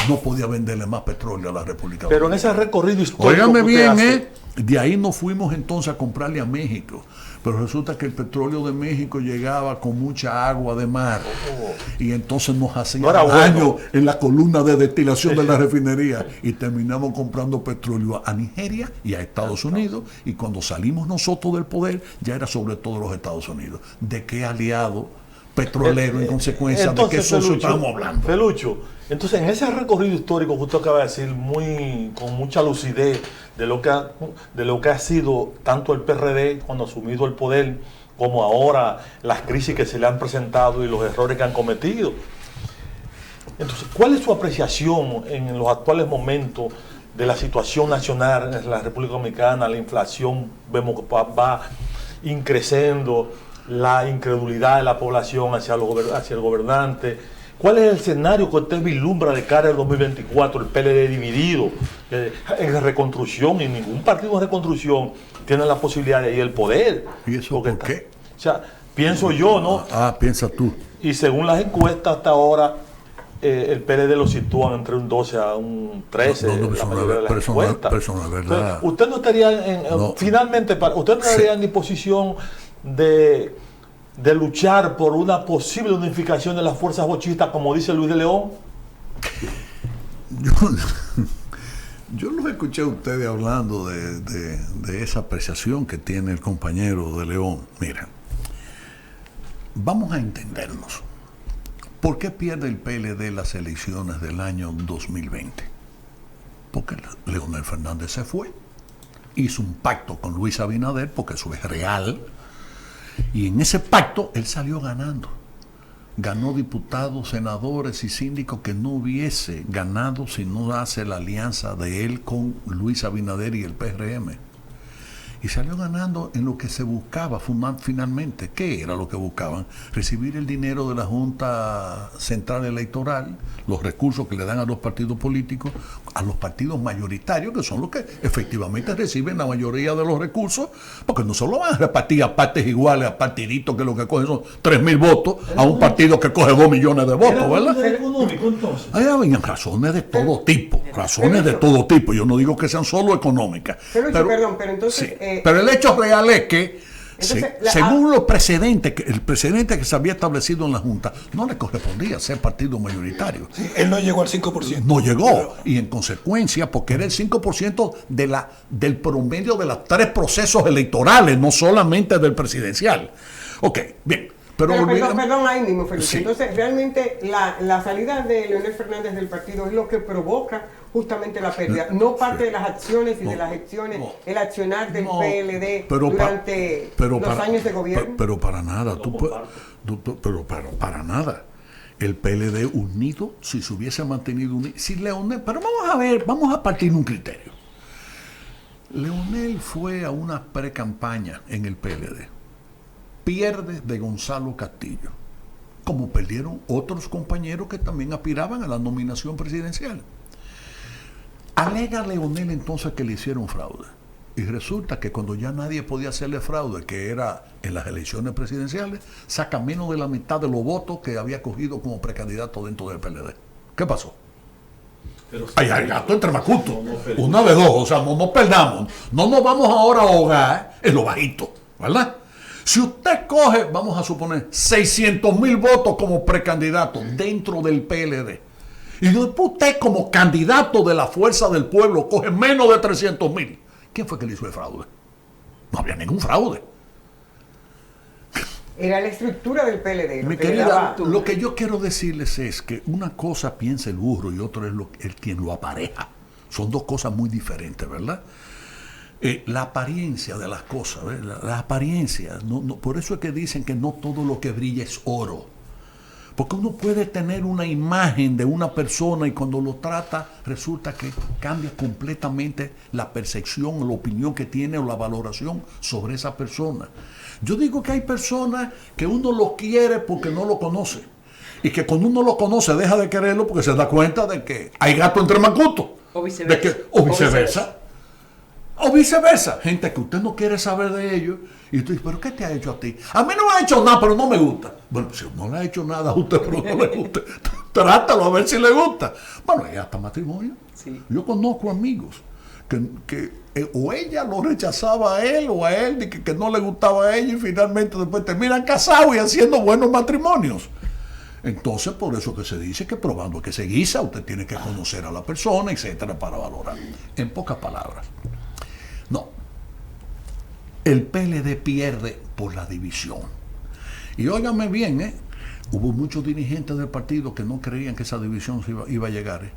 no podía venderle más petróleo a la República Dominicana. Pero en ese recorrido histórico Óigame que usted bien, hace, de ahí nos fuimos entonces a comprarle a México. Pero resulta que el petróleo de México llegaba con mucha agua de mar y entonces nos hacía daño en la columna de destilación de la refinería y terminamos comprando petróleo a Nigeria y a Estados Unidos, y cuando salimos nosotros del poder ya era sobre todo los Estados Unidos. ¿De qué aliado petrolero en consecuencia? Entonces, ¿de qué socio estamos hablando? Felucho, entonces en ese recorrido histórico que usted acaba de decir con mucha lucidez de lo que ha sido tanto el PRD cuando ha asumido el poder como ahora las crisis que se le han presentado y los errores que han cometido. Entonces, ¿cuál es su apreciación en los actuales momentos de la situación nacional en la República Dominicana? La inflación vemos que va increciendo, la incredulidad de la población hacia el gobernante. ¿Cuál es el escenario que usted vislumbra de cara al 2024? El PLD dividido, en reconstrucción, y ningún partido en reconstrucción tiene la posibilidad de ir al poder. ¿Y eso por qué? O sea, pienso yo, ¿no? Piensa tú. Y según las encuestas hasta ahora, el PLD lo sitúan entre un 12 a un 13, la mayoría de las encuestas. Entonces, usted no estaría, finalmente, usted no estaría en disposición de luchar por una posible unificación de las fuerzas bochistas, como dice Luis de León. Yo los escuché a ustedes hablando de esa apreciación que tiene el compañero de León. Mira, vamos a entendernos. ¿Por qué pierde el PLD las elecciones del año 2020? Porque Leonel Fernández se fue, hizo un pacto con Luis Abinader, porque eso es real, y en ese pacto él salió ganando. Ganó diputados, senadores y síndicos que no hubiese ganado si no hace la alianza de él con Luis Abinader y el PRM. Y salió ganando en lo que se buscaba finalmente. ¿Qué era lo que buscaban? Recibir el dinero de la Junta Central Electoral, los recursos que le dan a los partidos políticos, a los partidos mayoritarios, que son los que efectivamente reciben la mayoría de los recursos, porque no solo van a repartir a partes iguales, a partiditos que lo que cogen son 3.000 votos, a un partido que coge 2 millones de votos, ¿verdad? Económico, entonces. Ahí habían razones de todo tipo, Yo no digo que sean solo económicas. Pero entonces... Sí. Pero el hecho real es que, según los precedentes, el precedente que se había establecido en la Junta, no le correspondía ser partido mayoritario. Sí, él no llegó al 5%. No llegó. Y en consecuencia, porque era el 5% del promedio de los 3 procesos electorales, no solamente del presidencial. Ok, bien. Pero perdón, ahí mismo, Felipe. Sí. Entonces, realmente la salida de Leonel Fernández del partido es lo que provoca justamente la pérdida, no parte de las acciones y de las gestiones, el accionar del PLD durante los años de gobierno. Pero para nada, pero para nada. El PLD unido, si se hubiese mantenido unido, si Leonel, pero vamos a partir de un criterio. Leonel fue a una pre-campaña en el PLD, pierde de Gonzalo Castillo, como perdieron otros compañeros que también aspiraban a la nominación presidencial. Alega Leonel entonces que le hicieron fraude. Y resulta que cuando ya nadie podía hacerle fraude, que era en las elecciones presidenciales, saca menos de la mitad de los votos que había cogido como precandidato dentro del PLD. ¿Qué pasó? Hay gato entre macuto. Una de dos, o sea, no nos perdamos. No nos vamos ahora a ahogar en lo bajito, ¿verdad? Si usted coge, vamos a suponer, 600,000 votos como precandidato dentro del PLD, y después usted como candidato de la Fuerza del Pueblo coge menos de 300,000, ¿quién fue que le hizo el fraude? No había ningún fraude. Era la estructura del PLD. Mi querida, lo que yo quiero decirles es que una cosa piensa el burro y otra es el quien lo apareja. Son dos cosas muy diferentes, ¿verdad? La apariencia de las cosas, la apariencia, por eso es que dicen que no todo lo que brilla es oro. Porque uno puede tener una imagen de una persona y cuando lo trata resulta que cambia completamente la percepción, la opinión que tiene o la valoración sobre esa persona. Yo digo que hay personas que uno lo quiere porque no lo conoce. Y que cuando uno lo conoce deja de quererlo porque se da cuenta de que hay gato entre macutos. O viceversa. O viceversa. Gente que usted no quiere saber de ellos. Y tú dices, ¿pero qué te ha hecho a ti? A mí no me ha hecho nada, pero no me gusta. Bueno, si no le ha hecho nada a usted, pero no le gusta, trátalo a ver si le gusta. Bueno, hay hasta matrimonio. Sí. Yo conozco amigos que o ella lo rechazaba a él o a él que no le gustaba a ella y finalmente después terminan casados y haciendo buenos matrimonios. Entonces, por eso que se dice que probando que se guisa, usted tiene que conocer a la persona, etcétera, para valorar. En pocas palabras. No. El PLD pierde por la división. Y óigame bien, hubo muchos dirigentes del partido que no creían que esa división iba a llegar,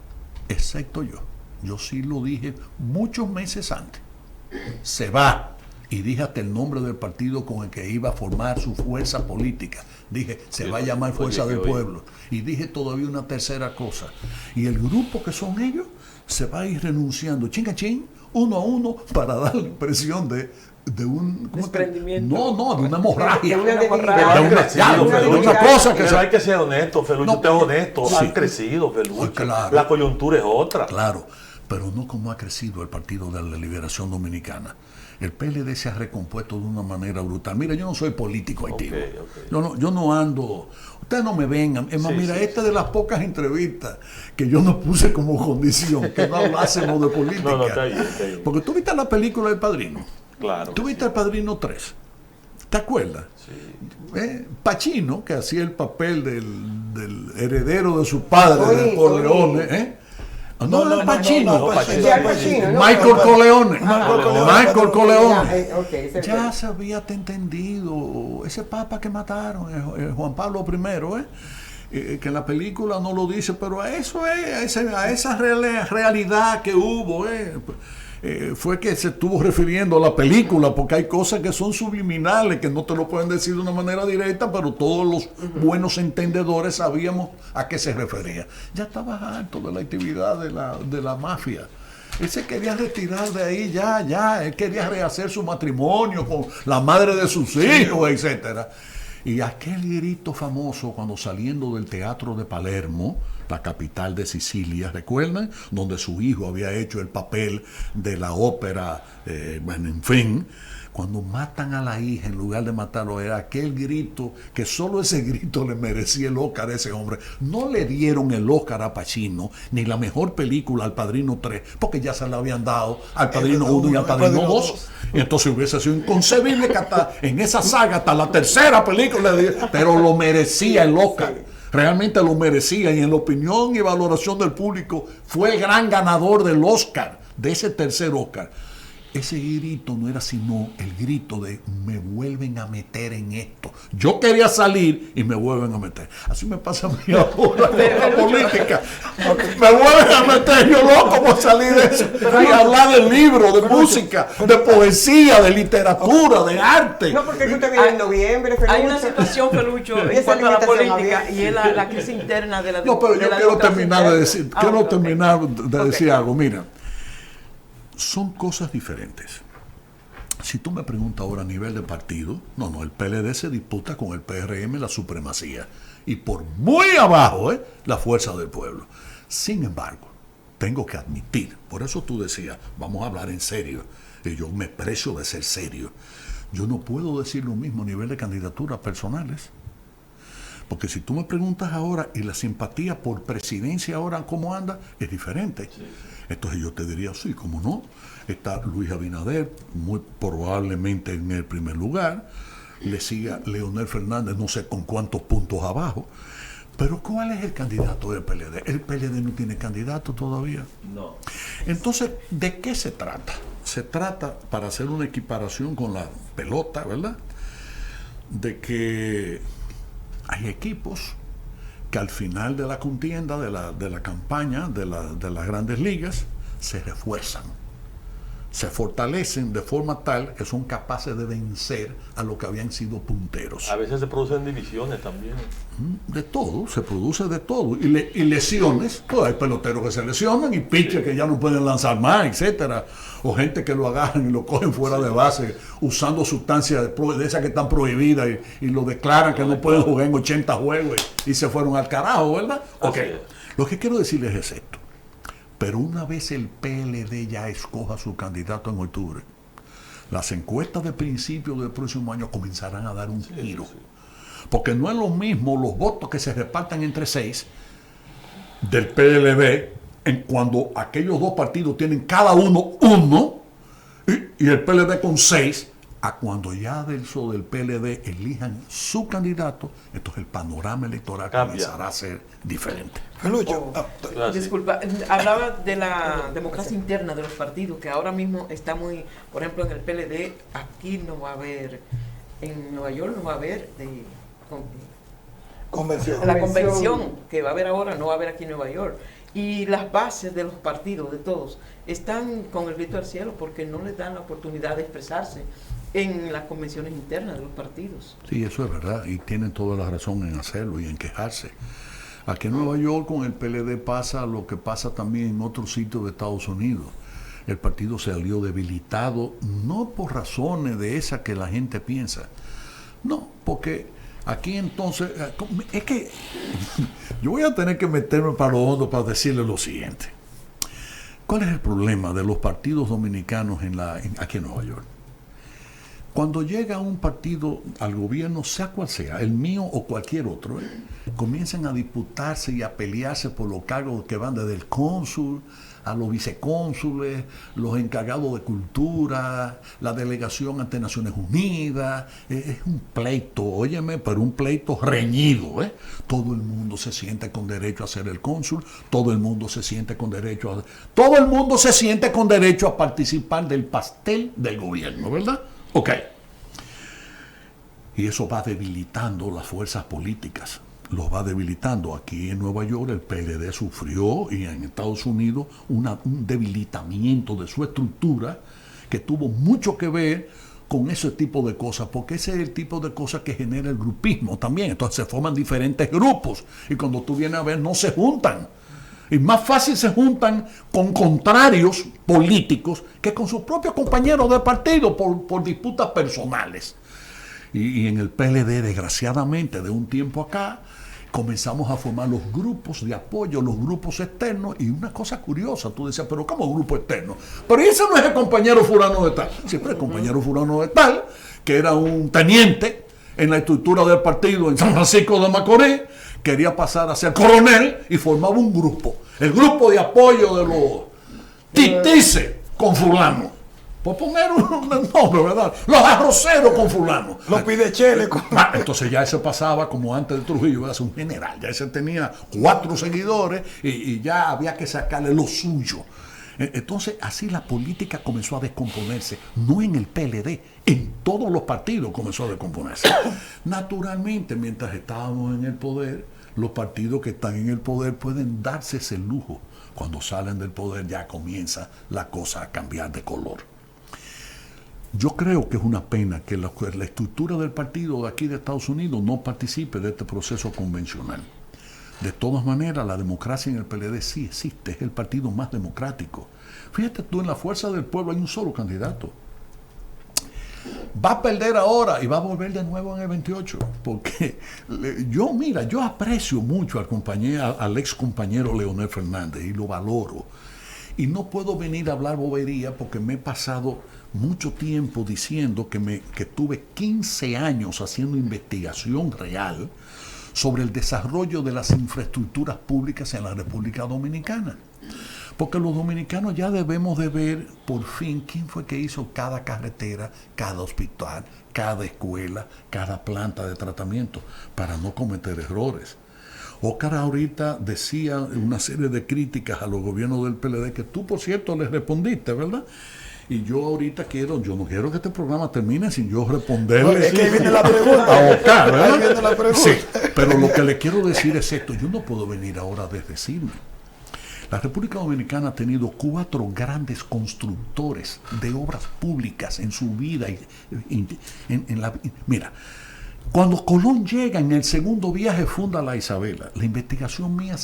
excepto yo. Yo sí lo dije muchos meses antes. Se va. Y dije hasta el nombre del partido con el que iba a formar su fuerza política. Dije, se va a llamar Fuerza del Pueblo. Y dije todavía una tercera cosa. Y el grupo que son ellos se va a ir renunciando, chinga ching, uno a uno, para dar la impresión de un desprendimiento. De una hemorragia. De una cosa que hay que ser honesto, Felucho, usted es honesto, sí. Han crecido, Felucho. Claro. La coyuntura es otra. Claro, pero no como ha crecido el Partido de la Liberación Dominicana. El PLD se ha recompuesto de una manera brutal. Mira, yo no soy político haitiano. Okay. Yo no ando. Ustedes no me vengan. Es más, esta es de las pocas entrevistas que yo no puse como condición que no hablásemos de política. No, está bien. Porque tú viste la película del Padrino. Claro. Tú viste El Padrino 3. ¿Te acuerdas? Sí. Pacino, que hacía el papel del heredero de su padre, de Corleone, No, Pacino. Michael Corleone. Michael Corleone. Ya se había entendido. Ese papa que mataron, Juan Pablo I, que en la película no lo dice, pero a eso a esa realidad que hubo, fue que se estuvo refiriendo a la película, porque hay cosas que son subliminales, que no te lo pueden decir de una manera directa, pero todos los buenos entendedores sabíamos a qué se refería. Ya estaba harto de la actividad de la mafia. Él se quería retirar de ahí ya. Él quería rehacer su matrimonio con la madre de sus hijos, etcétera. Y aquel grito famoso cuando saliendo del teatro de Palermo, la capital de Sicilia, ¿recuerdan? Donde su hijo había hecho el papel de la ópera, en fin. Cuando matan a la hija, en lugar de matarlo, era aquel grito, que solo ese grito le merecía el Oscar a ese hombre. No le dieron el Oscar a Pacino, ni la mejor película al Padrino 3, porque ya se la habían dado al Padrino 1 y al Padrino 2. Y entonces hubiese sido inconcebible que hasta en esa saga, hasta la tercera película, pero lo merecía el Oscar. Realmente lo merecía, y en la opinión y valoración del público fue el gran ganador del Oscar, de ese tercer Oscar. ese grito no era sino el grito de me vuelven a meter en esto. Yo quería salir y me vuelven a meter. Así me pasa a mí ahora en la política. Me vuelven a meter, yo loco por salir de eso. Y hablar de libros, de música, de poesía, de literatura, de arte. No, porque usted viene en noviembre, Felucho. Hay una situación, Felucho, Y en esa cuanto a la limitación política, abierta. y es la crisis interna de la No, pero de yo la quiero democracia terminar de interna. decir, quiero terminar de Ok. decir algo. Mira, son cosas diferentes. Si tú me preguntas ahora a nivel de partido, no, el PLD se disputa con el PRM la supremacía. Y por muy abajo, la fuerza del pueblo. Sin embargo, tengo que admitir, por eso tú decías, vamos a hablar en serio, y yo me precio de ser serio. Yo no puedo decir lo mismo a nivel de candidaturas personales. Porque si tú me preguntas ahora, y la simpatía por presidencia ahora, ¿cómo anda? Es diferente. Sí. Entonces yo te diría, sí, ¿cómo no? Está Luis Abinader, muy probablemente en el primer lugar. Le siga Leonel Fernández, no sé con cuántos puntos abajo. Pero ¿cuál es el candidato del PLD? El PLD no tiene candidato todavía. No. Entonces, ¿de qué se trata? Se trata, para hacer una equiparación con la pelota, ¿verdad? De que hay equipos que al final de la contienda, de la campaña, de las grandes ligas, se refuerzan, se fortalecen de forma tal que son capaces de vencer a los que habían sido punteros. A veces se producen divisiones también. De todo, se produce de todo. Y lesiones, pues hay peloteros que se lesionan y pitchers que ya no pueden lanzar más, etcétera. O gente que lo agarran y lo cogen fuera de base usando sustancias de esas que están prohibidas y lo declaran que no pueden jugar en 80 juegos y se fueron al carajo, ¿verdad? Ok. Lo que quiero decirles es esto. Pero una vez el PLD ya escoja su candidato en octubre, las encuestas de principio del próximo año comenzarán a dar un giro. Sí. Porque no es lo mismo los votos que se repartan entre 6 del PLD en cuando aquellos dos partidos tienen cada uno y el PLD con 6, a cuando ya del PLD elijan su candidato, entonces el panorama electoral comenzará a ser diferente. Felucho, disculpa, hablaba de la democracia interna de los partidos, que ahora mismo está muy, por ejemplo, en el PLD, aquí no va a haber, en Nueva York no va a haber convención. La convención que va a haber ahora no va a haber aquí en Nueva York. Y las bases de los partidos, de todos, están con el grito al cielo porque no les dan la oportunidad de expresarse en las convenciones internas de los partidos. Sí, eso es verdad, y tienen toda la razón en hacerlo y en quejarse. Aquí en Nueva York con el PLD pasa lo que pasa también en otros sitios de Estados Unidos. El partido salió debilitado, no por razones de esas que la gente piensa, no, porque aquí entonces, es que yo voy a tener que meterme para lo hondo para decirle lo siguiente. ¿Cuál es el problema de los partidos dominicanos aquí en Nueva York? Cuando llega un partido al gobierno, sea cual sea, el mío o cualquier otro, comienzan a disputarse y a pelearse por los cargos que van desde el cónsul a los vicecónsules, los encargados de cultura, la delegación ante Naciones Unidas. Es un pleito, óyeme, pero un pleito reñido. Todo el mundo se siente con derecho a ser el cónsul, todo el mundo se siente con derecho a participar del pastel del gobierno, ¿verdad? Ok. Y eso va debilitando las fuerzas políticas. Los va debilitando. Aquí en Nueva York el PLD sufrió, y en Estados Unidos, un debilitamiento de su estructura que tuvo mucho que ver con ese tipo de cosas, porque ese es el tipo de cosas que genera el grupismo también. Entonces se forman diferentes grupos y cuando tú vienes a ver no se juntan. Y más fácil se juntan con contrarios políticos que con sus propios compañeros de partido por disputas personales. Y en el PLD, desgraciadamente, de un tiempo acá, comenzamos a formar los grupos de apoyo, los grupos externos, y una cosa curiosa, tú decías, pero ¿cómo grupo externo? Pero ese no es el compañero fulano de tal. Siempre el compañero fulano de tal, que era un teniente en la estructura del partido en San Francisco de Macorís, quería pasar a ser coronel y formaba un grupo. El grupo de apoyo de los titices con fulano. Por poner un nombre, ¿verdad? Los arroceros con fulano. Los pidecheles con... Entonces ya ese pasaba como antes de Trujillo, era un general. Ya ese tenía 4 seguidores y ya había que sacarle lo suyo. Entonces, así la política comenzó a descomponerse, no en el PLD, en todos los partidos comenzó a descomponerse. Naturalmente, mientras estábamos en el poder, los partidos que están en el poder pueden darse ese lujo. Cuando salen del poder ya comienza la cosa a cambiar de color. Yo creo que es una pena que la estructura del partido de aquí de Estados Unidos no participe de este proceso convencional. De todas maneras, la democracia en el PLD sí existe, es el partido más democrático. Fíjate tú, en la Fuerza del Pueblo hay un solo candidato. Va a perder ahora y va a volver de nuevo en el 28. Porque yo aprecio mucho al ex compañero Leonel Fernández y lo valoro. Y no puedo venir a hablar bobería porque me he pasado mucho tiempo diciendo que tuve 15 años haciendo investigación real sobre el desarrollo de las infraestructuras públicas en la República Dominicana. Porque los dominicanos ya debemos de ver por fin quién fue que hizo cada carretera, cada hospital, cada escuela, cada planta de tratamiento, para no cometer errores. Óscar ahorita decía una serie de críticas a los gobiernos del PLD que tú, por cierto, les respondiste, ¿verdad? Y yo ahorita yo no quiero que este programa termine sin yo responderle. No, es que ahí viene la pregunta. A Oscar, ¿verdad? Ahí viene la pregunta. Sí, pero lo que le quiero decir es esto. Yo no puedo venir ahora a desdecirme. La República Dominicana ha tenido 4 grandes constructores de obras públicas en su vida. Mira, cuando Colón llega en el segundo viaje, funda la Isabela. La investigación mía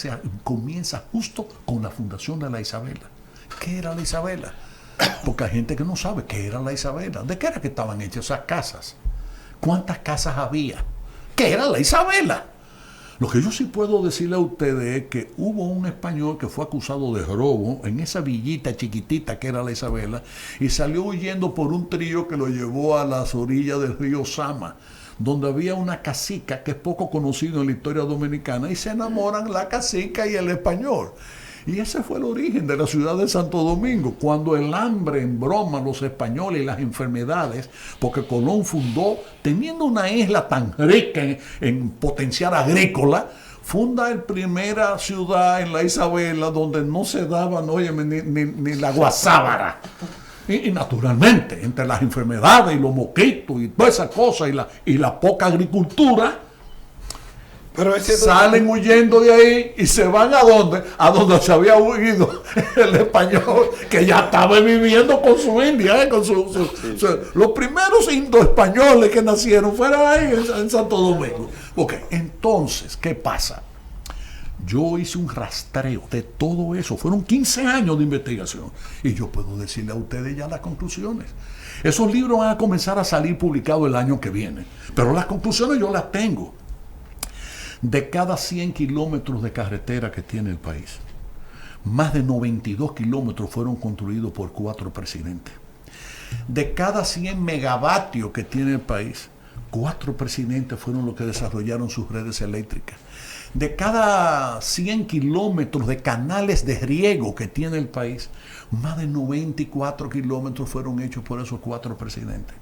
comienza justo con la fundación de la Isabela. ¿Qué era la Isabela? Porque hay gente que no sabe qué era la Isabela. ¿De qué era que estaban hechas esas casas? ¿Cuántas casas había? ¿Qué era la Isabela? Lo que yo sí puedo decirle a ustedes es que hubo un español que fue acusado de robo en esa villita chiquitita que era la Isabela y salió huyendo por un trío que lo llevó a las orillas del río Sama, donde había una cacica que es poco conocido en la historia dominicana, y se enamoran la cacica y el español. Y ese fue el origen de la ciudad de Santo Domingo, cuando el hambre embroma a los españoles y las enfermedades, porque Colón fundó, teniendo una isla tan rica en potencial agrícola, funda la primera ciudad en la Isabela donde no se daban, óyeme, ni la guasábara. Y naturalmente, entre las enfermedades y los mosquitos y todas esas cosas y la poca agricultura, pero salen huyendo de ahí y se van ¿a dónde? A donde se había huido el español, que ya estaba viviendo con su India, los primeros indo-españoles que nacieron fueron ahí en Santo Domingo. Ok, entonces, ¿qué pasa? Yo hice un rastreo de todo eso. Fueron 15 años de investigación. Y yo puedo decirle a ustedes ya las conclusiones. Esos libros van a comenzar a salir publicados el año que viene. Pero las conclusiones yo las tengo. De cada 100 kilómetros de carretera que tiene el país, más de 92 kilómetros fueron construidos por 4 presidentes. De cada 100 megavatios que tiene el país, 4 presidentes fueron los que desarrollaron sus redes eléctricas. De cada 100 kilómetros de canales de riego que tiene el país, más de 94 kilómetros fueron hechos por esos 4 presidentes.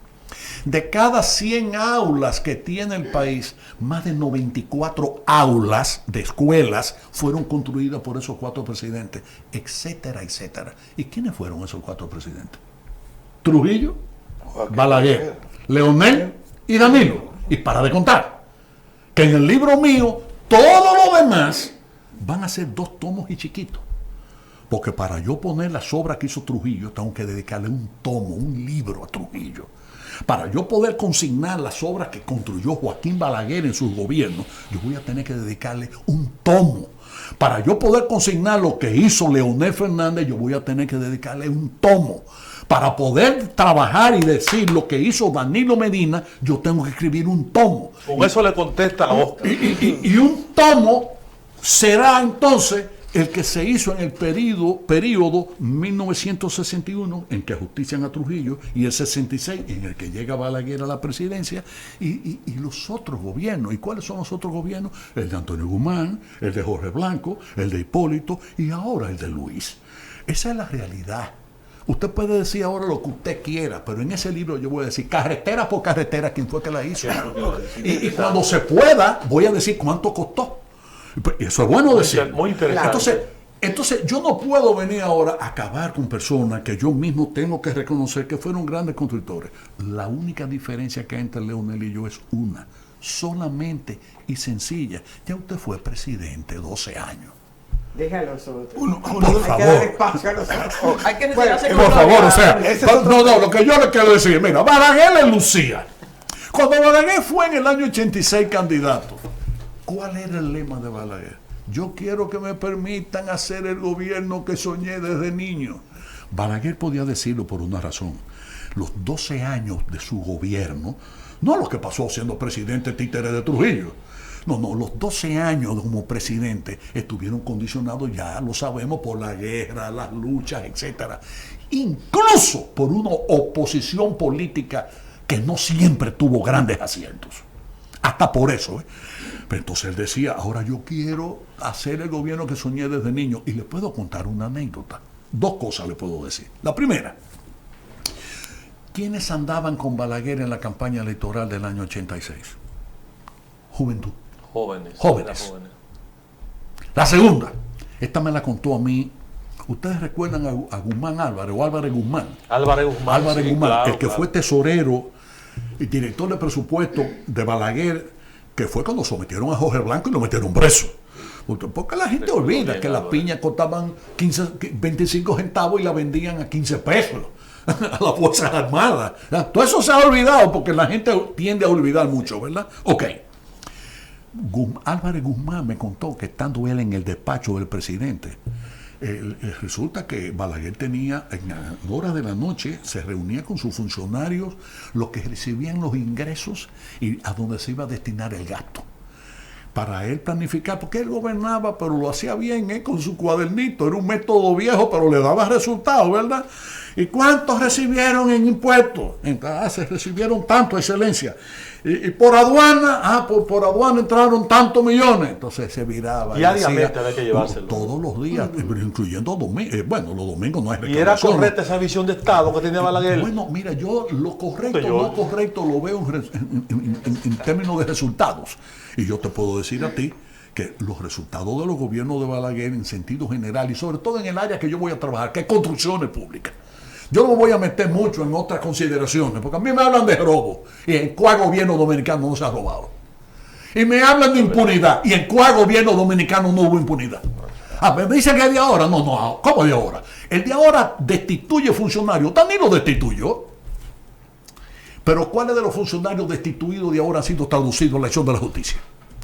De cada 100 aulas que tiene el país, más de 94 aulas de escuelas fueron construidas por esos 4 presidentes, etcétera, etcétera. ¿Y quiénes fueron esos 4 presidentes? Trujillo, Balaguer, Leonel y Danilo. Y para de contar, que en el libro mío, todo lo demás van a ser 2 tomos y chiquitos. Porque para yo poner las obras que hizo Trujillo, tengo que dedicarle un tomo, un libro a Trujillo. Para yo poder consignar las obras que construyó Joaquín Balaguer en sus gobiernos, yo voy a tener que dedicarle un tomo. Para yo poder consignar lo que hizo Leonel Fernández, yo voy a tener que dedicarle un tomo. Para poder trabajar y decir lo que hizo Danilo Medina, yo tengo que escribir un tomo. Con eso le contesta a Oscar. Y un tomo será entonces el que se hizo en el periodo 1961, en que ajustician a Trujillo, y el 66, en el que llega Balaguer a la presidencia, y los otros gobiernos. ¿Y cuáles son los otros gobiernos? El de Antonio Guzmán, el de Jorge Blanco, el de Hipólito, y ahora el de Luis. Esa es la realidad. Usted puede decir ahora lo que usted quiera, pero en ese libro yo voy a decir carretera por carretera quién fue que la hizo. Y cuando se pueda, voy a decir cuánto costó. Y eso es bueno decir. Muy interesante. Entonces, Entonces, yo no puedo venir ahora a acabar con personas que yo mismo tengo que reconocer que fueron grandes constructores. La única diferencia que hay entre Leonel y yo es una, solamente y sencilla. Ya usted fue presidente 12 años. Deja a los otros. Por Hay que dar favor. espacio a los otros. Hay que retirarse Por favor, o sea, Ese es otro no, lo que yo le quiero decir, mira, Balaguer le lucía. Cuando Balaguer fue en el año 86 candidato, ¿cuál era el lema de Balaguer? Yo quiero que me permitan hacer el gobierno que soñé desde niño. Balaguer podía decirlo por una razón. Los 12 años de su gobierno, no lo que pasó siendo presidente títere de Trujillo. No, los 12 años como presidente estuvieron condicionados, ya lo sabemos, por la guerra, las luchas, etcétera. Incluso por una oposición política que no siempre tuvo grandes asientos. Hasta por eso, ¿eh? Pero entonces él decía, ahora yo quiero hacer el gobierno que soñé desde niño. Y le puedo contar una anécdota. 2 cosas le puedo decir. La primera, ¿quiénes andaban con Balaguer en la campaña electoral del año 86? Juventud. Jóvenes. La segunda, esta me la contó a mí. ¿Ustedes recuerdan a Guzmán Álvarez o Álvarez Guzmán? Álvarez Guzmán, claro, el que fue tesorero y director de presupuesto de Balaguer, que fue cuando sometieron a Jorge Blanco y lo metieron preso. Porque la gente olvida que las piñas costaban 25 centavos y la vendían a 15 pesos a las Fuerzas Armadas. Todo eso se ha olvidado porque la gente tiende a olvidar mucho, ¿verdad? Ok. Álvarez Guzmán me contó que estando él en el despacho del presidente, resulta que Balaguer tenía, en horas de la noche, se reunía con sus funcionarios, los que recibían los ingresos y a dónde se iba a destinar el gasto. Para él planificar, porque él gobernaba, pero lo hacía bien, con su cuadernito, era un método viejo, pero le daba resultados, ¿verdad? ¿Y cuántos recibieron en impuestos? Se recibieron tanto, excelencia. Y por aduana, por aduana entraron tantos millones. Entonces se viraba. Diariamente había que llevárselo. Todos los días, incluyendo domingos. Bueno, los domingos no hay ¿Y era reclamación. correcta esa visión de Estado que tenía Balaguer? Bueno, mira, yo lo correcto, no correcto, lo veo en términos de resultados. Y yo te puedo decir a ti que los resultados de los gobiernos de Balaguer en sentido general y sobre todo en el área que yo voy a trabajar, que es construcciones públicas. Yo no me voy a meter mucho en otras consideraciones, porque a mí me hablan de robo, y en cuál gobierno dominicano no se ha robado. Y me hablan de impunidad, y en cuál gobierno dominicano no hubo impunidad. Me dicen que es de ahora. No, ¿cómo de ahora? El de ahora destituye funcionarios, también lo destituyó. Pero ¿cuáles de los funcionarios destituidos de ahora han sido traducidos a la acción de la justicia?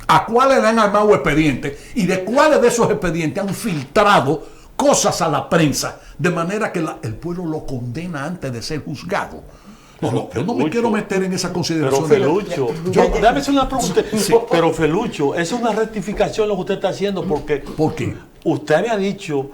¿A cuáles le han armado expedientes? ¿Y de cuáles de esos expedientes han filtrado cosas a la prensa, de manera que el pueblo lo condena antes de ser juzgado? Yo no me quiero meter en esa consideración. Pero Felucho, déjame hacer una pregunta. Sí. Pero Felucho, esa es una rectificación lo que usted está haciendo, porque ¿por qué? Usted había dicho,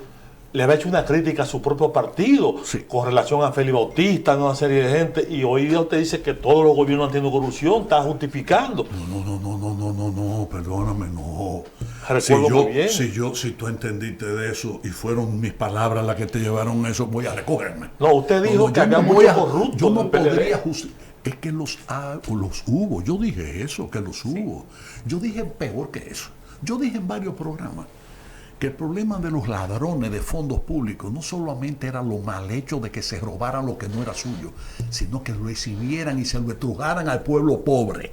le había hecho una crítica a su propio partido, sí, con relación a Félix Bautista, a una serie de gente, y hoy día usted dice que todos los gobiernos han tenido corrupción, está justificando. No, perdóname, no. Recuerdo muy bien. Si tú entendiste de eso y fueron mis palabras las que te llevaron a eso, voy a recogerme. No, usted dijo que había muchos corruptos. Yo no podría justificar. Es que los hubo. Yo dije eso, que los hubo. Yo dije peor que eso. Yo dije en varios programas que el problema de los ladrones de fondos públicos no solamente era lo mal hecho de que se robaran lo que no era suyo, sino que lo exhibieran y se lo estrujaran al pueblo pobre.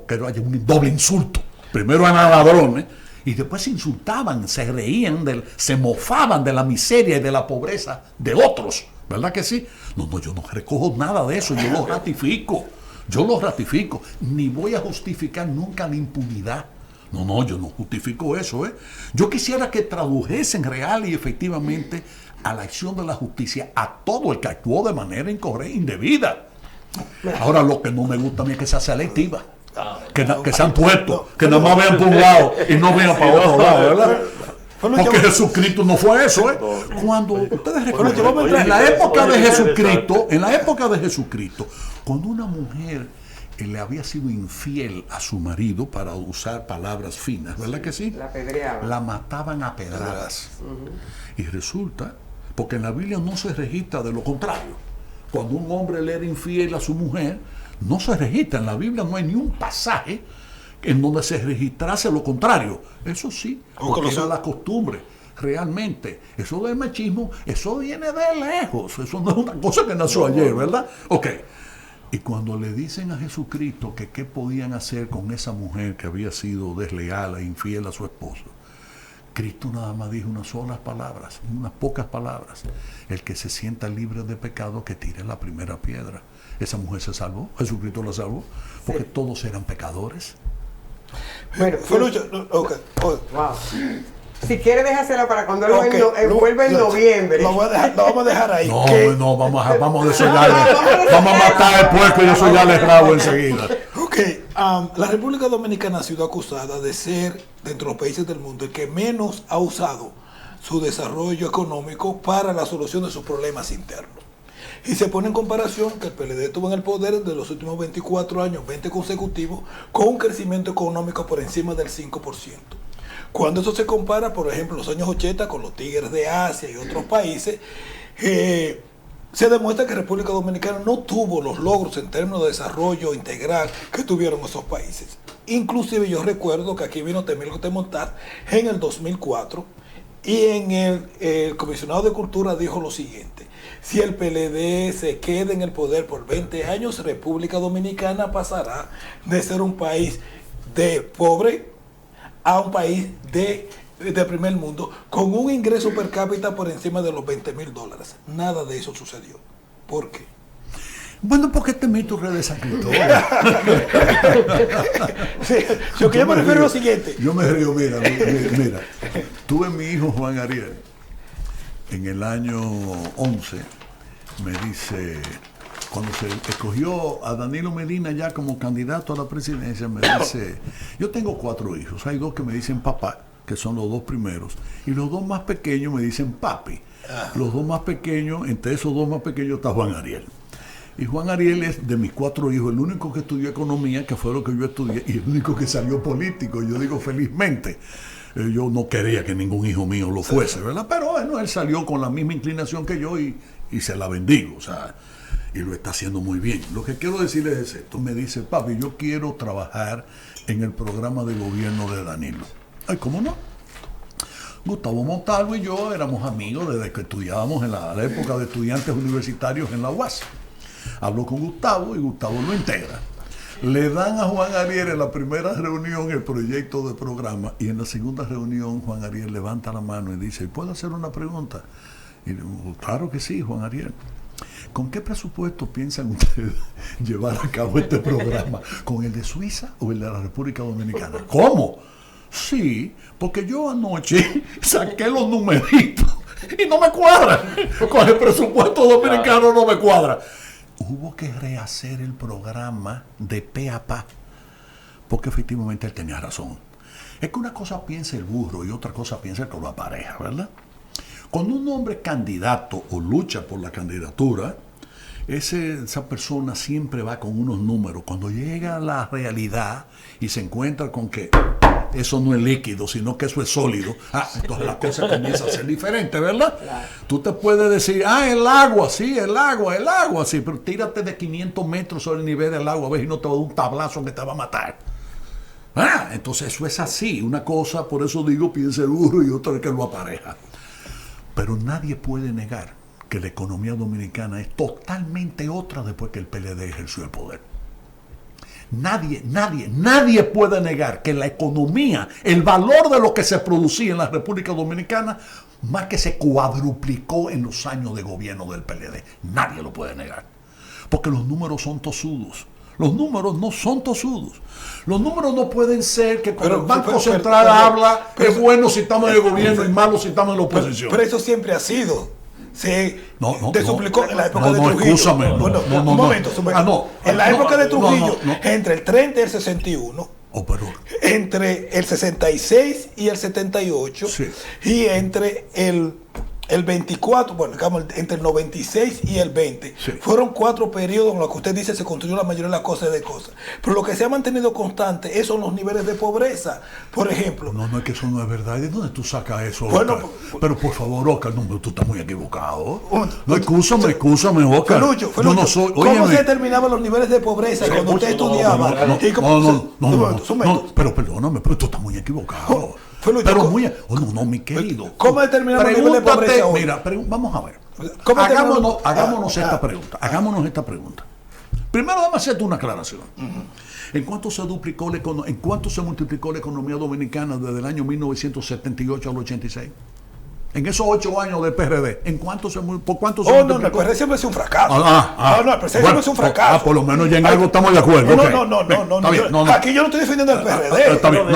Que no haya un doble insulto. Primero eran ladrones y después se insultaban, se reían, se mofaban de la miseria y de la pobreza de otros. ¿Verdad que sí? No, yo no recojo nada de eso, yo lo ratifico. Ni voy a justificar nunca la impunidad. No, yo no justifico eso, ¿eh? Yo quisiera que tradujesen real y efectivamente a la acción de la justicia a todo el que actuó de manera incorrecta, indebida. Ahora, lo que no me gusta a mí es que sea selectiva. Que se han puesto, que nada más vean por un lado y no vean para otro lado, ¿verdad? Porque Jesucristo no fue eso, ¿eh? Cuando ustedes recuerdan, en la época de Jesucristo, cuando una mujer le había sido infiel a su marido, para usar palabras finas, ¿verdad que sí? La apedreaban. La mataban a pedradas. Y resulta, porque en la Biblia no se registra de lo contrario. Cuando un hombre le era infiel a su mujer, no se registra. En la Biblia no hay ni un pasaje en donde se registrase lo contrario. Eso sí, porque era la costumbre. realmente. Eso del machismo, eso viene de lejos. Eso no es una cosa que nació ayer, ¿verdad? Ok. Y cuando le dicen a Jesucristo que qué podían hacer con esa mujer que había sido desleal e infiel a su esposo, Cristo nada más dijo unas solas palabras, unas pocas palabras. El que se sienta libre de pecado, que tire la primera piedra. Esa mujer se salvó, Jesucristo la salvó, porque todos eran pecadores. Bueno, Felucho, okay. wow. Si quiere, déjasela para cuando él Okay. vuelva en noviembre. Lo vamos a dejar ahí. No, que- no, vamos a desollarle, vamos a matar al puerco y desollarle el rabo enseguida. Ok, la República Dominicana ha sido acusada de ser, dentro de los países del mundo, el que menos ha usado su desarrollo económico para la solución de sus problemas internos. Y se pone en comparación que el PLD estuvo en el poder de los últimos 24 años, 20 consecutivos, con un crecimiento económico por encima del 5%. Cuando eso se compara, por ejemplo, los años 80 con los tigres de Asia y otros países, se demuestra que República Dominicana no tuvo los logros en términos de desarrollo integral que tuvieron esos países. Inclusive yo recuerdo que aquí vino Temilco Montar en el 2004 y en el comisionado de Cultura dijo lo siguiente: si el PLD se queda en el poder por 20 años, República Dominicana pasará de ser un país de pobre a un país de primer mundo con un ingreso per cápita por encima de los $20,000. Nada de eso sucedió. ¿Por qué? Bueno, porque te meto redes de Sí, lo que yo me refiero es lo siguiente. Yo me río, mira, tuve mi hijo Juan Ariel, en el año 11, me dice, cuando se escogió a Danilo Medina ya como candidato a la presidencia, me dice, yo tengo 4 hijos, hay 2 que me dicen papá, que son los 2 primeros, y los 2 más pequeños me dicen papi. Los 2 más pequeños, entre esos 2 más pequeños está Juan Ariel. Y Juan Ariel es de mis 4 hijos el único que estudió economía, que fue lo que yo estudié, y el único que salió político. Yo digo felizmente. Yo no quería que ningún hijo mío lo fuese, ¿verdad? Pero bueno, él salió con la misma inclinación que yo y se la bendigo, o sea, y lo está haciendo muy bien. Lo que quiero decirles es esto. Me dice, papi, yo quiero trabajar en el programa de gobierno de Danilo. Ay, ¿cómo no? Gustavo Montalvo y yo éramos amigos desde que estudiábamos en la época de estudiantes universitarios en la UAS. Habló con Gustavo y Gustavo lo integra. Le dan a Juan Ariel en la primera reunión el proyecto de programa y en la segunda reunión Juan Ariel levanta la mano y dice, ¿puedo hacer una pregunta? Y digo, claro que sí, Juan Ariel. ¿Con qué presupuesto piensan ustedes llevar a cabo este programa? ¿Con el de Suiza o el de la República Dominicana? ¿Cómo? Sí, porque yo anoche saqué los numeritos y no me cuadra. Con el presupuesto dominicano no me cuadra. Hubo que rehacer el programa de pe a pa, porque efectivamente él tenía razón. Es que una cosa piensa el burro y otra cosa piensa el que lo apareja, ¿verdad? Cuando un hombre es candidato o lucha por la candidatura, esa persona siempre va con unos números. Cuando llega a la realidad y se encuentra con que eso no es líquido, sino que eso es sólido, entonces la cosa comienza a ser diferente, ¿verdad? Claro. Tú te puedes decir, el agua, sí, el agua, sí, pero tírate de 500 metros sobre el nivel del agua, a ver si no te va a dar un tablazo que te va a matar. Entonces eso es así, una cosa, por eso digo, piensa el burro y otra que lo apareja. Pero nadie puede negar que la economía dominicana es totalmente otra después que el PLD ejerció el poder. Nadie puede negar que la economía, el valor de lo que se producía en la República Dominicana, más que se cuadruplicó en los años de gobierno del PLD. Nadie lo puede negar. Porque los números son tosudos. Los números no son tosudos. Los números no pueden ser que cuando el Banco Central habla, es bueno si estamos en el gobierno y malo si estamos en la oposición. Pero eso siempre ha sido. Se desuplicó en la época de Trujillo. Escúchame. Un momento. En la época de Trujillo, entre el 30 y el 61, entre el 66 y el 78, sí. Y entre el 24, entre el 96 y el 20, sí. Fueron 4 periodos en los que usted dice se construyó la mayoría de las cosas. Pero lo que se ha mantenido constante son los niveles de pobreza, por ejemplo. No, es que eso no es verdad. ¿De dónde tú sacas eso, Oscar? Pero por favor, Oscar, tú estás muy equivocado. No, escúchame, Oscar. Felucho, yo no soy... ¿Cómo se determinaban los niveles de pobreza cuando usted estudiaba? No, pero perdóname, pero tú estás muy equivocado. Felucho, Pero muy... Oh, no, mi querido. ¿Cómo determinamos el nivel de pobreza hoy? Mira, vamos a ver. ¿Cómo Hagámonos esta pregunta. Hagámonos esta pregunta. Primero, vamos a hacerte una aclaración. ¿En cuánto se multiplicó la economía dominicana desde el año 1978 al 86? En esos 8 años del PRD, ¿por cuánto se multiplicó? No, el PRD siempre es un fracaso. El PRD siempre es un Bueno, fracaso. por lo menos ya en algo estamos de acuerdo. No. Aquí yo no estoy defendiendo el PRD. Está bien,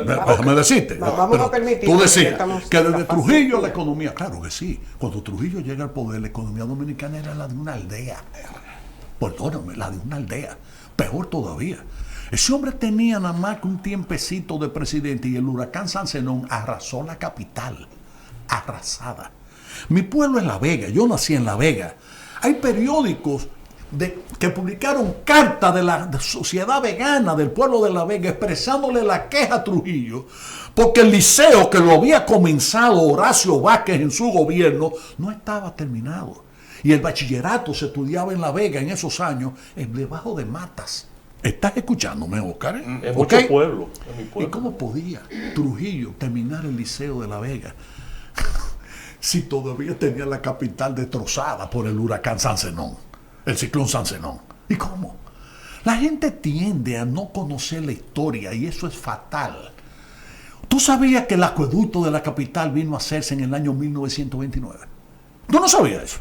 déjame decirte. Vamos a permitir. Tú decías que desde Trujillo la economía, claro que sí, cuando Trujillo llega al poder, la economía dominicana era la de una aldea. Perdóname, la de una aldea. Peor todavía. Ese hombre tenía nada más que un tiempecito de presidente y el huracán San Zenón arrasó la capital. Arrasada. Mi pueblo es La Vega, yo nací en La Vega. Hay periódicos que publicaron cartas de la sociedad vegana del pueblo de La Vega expresándole la queja a Trujillo porque el liceo que lo había comenzado Horacio Vázquez en su gobierno no estaba terminado. Y el bachillerato se estudiaba en La Vega en esos años debajo de matas. ¿Estás escuchándome, Oscar? En muchos pueblos. ¿Y cómo podía Trujillo terminar el liceo de La Vega si todavía tenía la capital destrozada por el huracán San Zenón, el ciclón San Zenón? ¿Y cómo? La gente tiende a no conocer la historia y eso es fatal. ¿Tú sabías que el acueducto de la capital vino a hacerse en el año 1929? ¿Tú no sabías eso?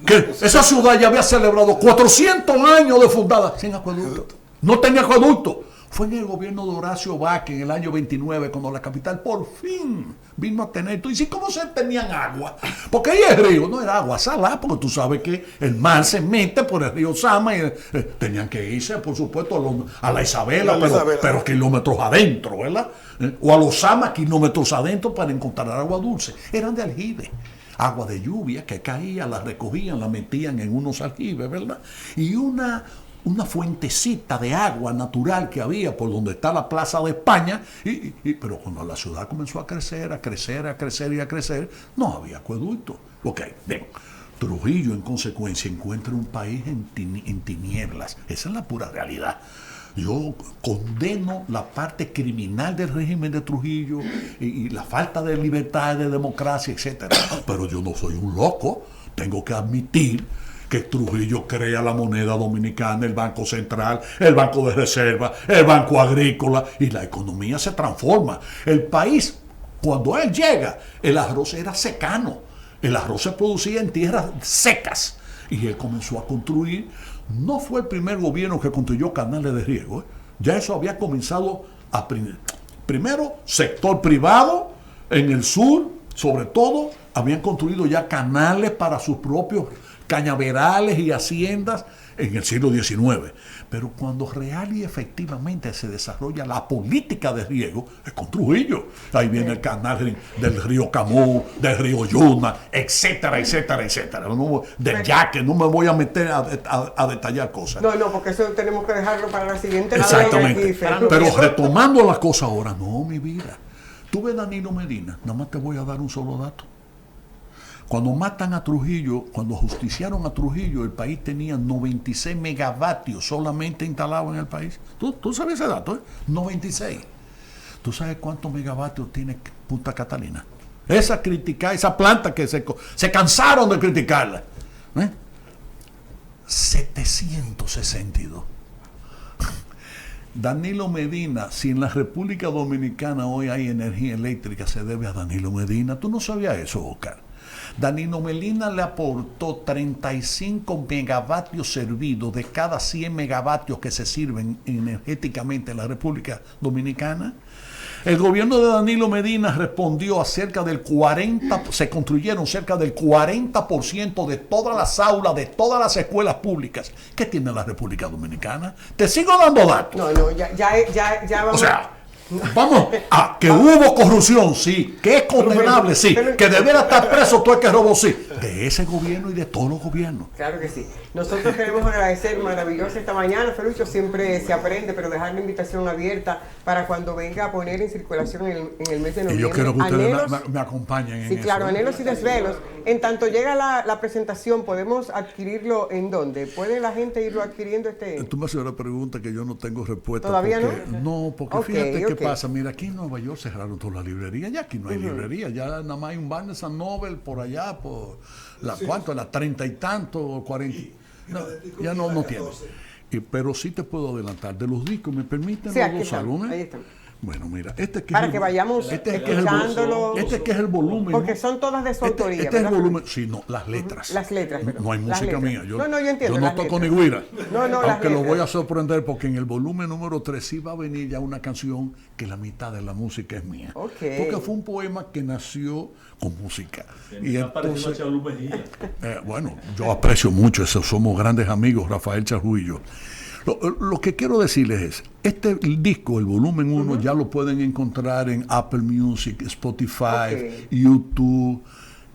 Que esa ciudad ya había celebrado 400 años de fundada sin acueducto. No tenía acueducto. Fue en el gobierno de Horacio Vázquez en el año 29 cuando la capital por fin vino a tener. ¿Y cómo se tenían agua? Porque ahí el río no era agua salada, porque tú sabes que el mar se mete por el río Sama y tenían que irse, por supuesto, a la Isabela, pero kilómetros adentro, ¿verdad? O a los Sama, kilómetros adentro para encontrar agua dulce. Eran de aljibe. Agua de lluvia que caía, la recogían, la metían en unos aljibes, ¿verdad? Y una fuentecita de agua natural que había por donde está la Plaza de España, pero cuando la ciudad comenzó a crecer, no había acueducto. Ok, bien. Trujillo, en consecuencia, encuentra un país en tinieblas. Esa es la pura realidad. Yo condeno la parte criminal del régimen de Trujillo y la falta de libertad, de democracia, etc. Pero yo no soy un loco. Tengo que admitir que Trujillo crea la moneda dominicana, el Banco Central, el Banco de Reserva, el Banco Agrícola y la economía se transforma. El país, cuando él llega, el arroz era secano. El arroz se producía en tierras secas y él comenzó a construir. No fue el primer gobierno que construyó canales de riego. Ya eso había comenzado primero, sector privado en el sur, sobre todo, habían construido ya canales para sus propios cañaverales y haciendas en el siglo XIX. Pero cuando real y efectivamente se desarrolla la política de riego, es con Trujillo. Ahí viene el canal del río Camus, del río Yuna, etcétera. Del Yaque, no me voy a meter a detallar cosas. No, porque eso tenemos que dejarlo para la siguiente. Exactamente. Pero retomando las cosas ahora, no, mi vida. Tú ves Danilo Medina, nada más te voy a dar un solo dato. Cuando matan a Trujillo, cuando justiciaron a Trujillo, el país tenía 96 megavatios solamente instalados en el país. ¿Tú sabes ese dato? 96. ¿Tú sabes cuántos megavatios tiene Punta Catalina? Esa planta que se cansaron de criticarla. 762. Danilo Medina, si en la República Dominicana hoy hay energía eléctrica, se debe a Danilo Medina. ¿Tú no sabías eso, Oscar? Danilo Medina le aportó 35 megavatios servidos de cada 100 megavatios que se sirven energéticamente en la República Dominicana. El gobierno de Danilo Medina respondió a cerca del 40%, se construyeron cerca del 40% de todas las aulas, de todas las escuelas públicas que tiene la República Dominicana. Te sigo dando datos. Ya vamos. O sea, vamos a que hubo corrupción, sí, que es condenable, sí, que debiera estar preso todo el que robó, sí, de ese gobierno y de todos los gobiernos. Claro que sí. Nosotros queremos agradecer maravilloso esta mañana, Felucho, siempre se aprende, pero dejar la invitación abierta para cuando venga a poner en circulación en el mes de noviembre. Y yo quiero que ustedes me acompañen en sí, eso. claro, anhelos y desvelos. En tanto llega la presentación, ¿podemos adquirirlo en dónde? ¿Puede la gente irlo adquiriendo Tú me haces una pregunta que yo no tengo respuesta. ¿Todavía no? No, porque okay, fíjate que qué? pasa? Mira, aquí en Nueva York cerraron todas las librerías, ya aquí no hay librería, ya nada más hay un Barnes & Noble por allá, por ¿cuánto? Las 30 y tanto, 40. No, ya no tiene. Pero sí te puedo adelantar, de los discos, ¿me permiten Sí, los aquí dos están, álbumes? ahí están. Bueno, mira, este que Para es que el, vayamos escuchándolo. este que es el volumen. Porque ¿no? son todas de su autoría. Este es el ¿verdad? volumen, sí, no, las letras. Las letras, perdón. No hay Las música letras. mía. Yo No, yo entiendo, Yo no las toco letras. ni guira. No, las aunque lo letras. voy a sorprender porque en el volumen número 3 sí va a venir ya una canción que la mitad de la música es mía. Ok. Porque fue un poema que nació con música. Y Y apareció entonces, Chablu Mejía. bueno, yo aprecio mucho eso, somos grandes amigos, Rafael Charrú y yo. Lo que quiero decirles es, este disco, el volumen 1, ya lo pueden encontrar en Apple Music, Spotify, Ok. YouTube,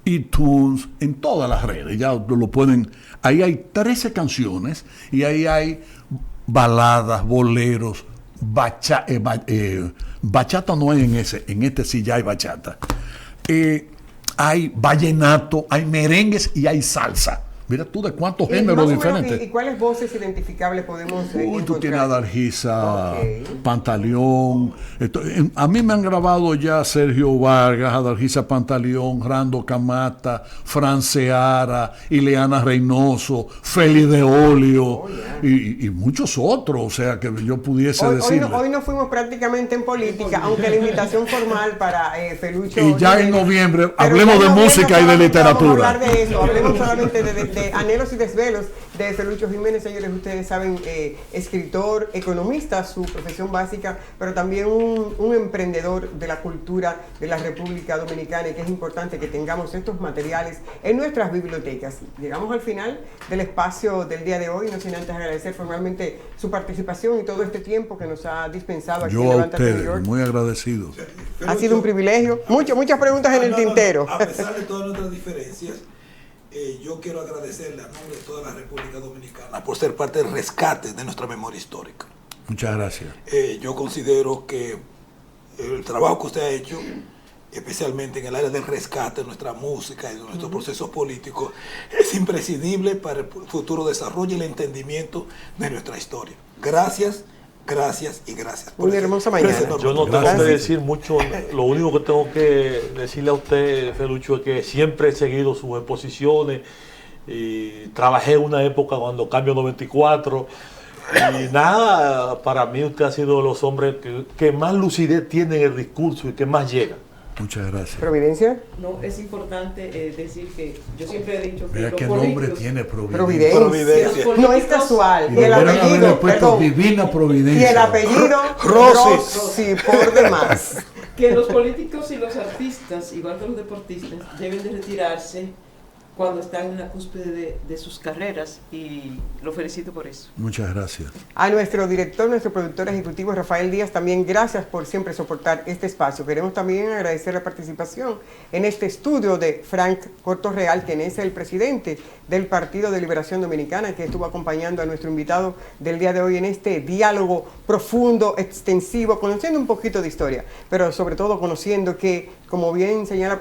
iTunes, en todas las redes, ya lo pueden. Ahí hay 13 canciones y ahí hay baladas, boleros, bachata no hay en este sí ya hay bachata. Hay vallenato, hay merengues y hay salsa. Mira tú de cuántos Y géneros más o menos, diferentes. ¿Y cuáles voces identificables podemos Uy, tú encontrar? tienes a Adalgisa, Ok. Pantaleón. A mí me han grabado ya Sergio Vargas, Adalgisa Pantaleón, Rando Camata, Fran Seara, Ileana Reynoso, Feli de Olio y muchos otros. O sea, que yo pudiese decir. Hoy no fuimos prácticamente en política, aunque la invitación formal para Felucho. Y ya en noviembre Pero hablemos ya en de noviembre música y de solamente literatura. Vamos a hablar de eso, hablemos solamente de anhelos y desvelos de Felucho Jiménez, señores. Ustedes saben, escritor, economista, su profesión básica, pero también un emprendedor de la cultura de la República Dominicana, y que es importante que tengamos estos materiales en nuestras bibliotecas. Llegamos al final del espacio del día de hoy, no sin antes agradecer formalmente su participación y todo este tiempo que nos ha dispensado aquí en Yo a Levántate New ustedes, York. muy agradecido. Ha sido un privilegio. Muchas preguntas en el tintero. A pesar de todas nuestras diferencias, yo quiero agradecerle a nombre de toda la República Dominicana por ser parte del rescate de nuestra memoria histórica. Muchas gracias. Yo considero que el trabajo que usted ha hecho, especialmente en el área del rescate de nuestra música y de nuestros procesos políticos, es imprescindible para el futuro desarrollo y el entendimiento de nuestra historia. Gracias. Gracias y gracias. Una hermosa mañana. Yo no tengo Gracias. que decir mucho, lo único que tengo que decirle a usted, Felucho, es que siempre he seguido sus exposiciones y trabajé una época cuando Cambio 94 y nada, para mí usted ha sido de los hombres que más lucidez tiene en el discurso y que más llega. Muchas gracias. ¿Providencia? No, es importante decir que yo siempre he dicho que Mira los qué nombre políticos- tiene Providencia. Providencia. Providencia. No es casual. Y el Deberían haberle apellido, puesto perdón, Divina y Providencia. el apellido Rossi por demás. que los políticos y los artistas, igual que los deportistas, deben de retirarse cuando están en la cúspide de sus carreras, y lo felicito por eso. Muchas gracias. A nuestro director, nuestro productor ejecutivo Rafael Díaz, también gracias por siempre soportar este espacio. Queremos también agradecer la participación en este estudio de Frank Cortorreal, quien es el presidente del Partido de Liberación Dominicana, que estuvo acompañando a nuestro invitado del día de hoy en este diálogo profundo, extensivo, conociendo un poquito de historia, pero sobre todo conociendo que, como bien señala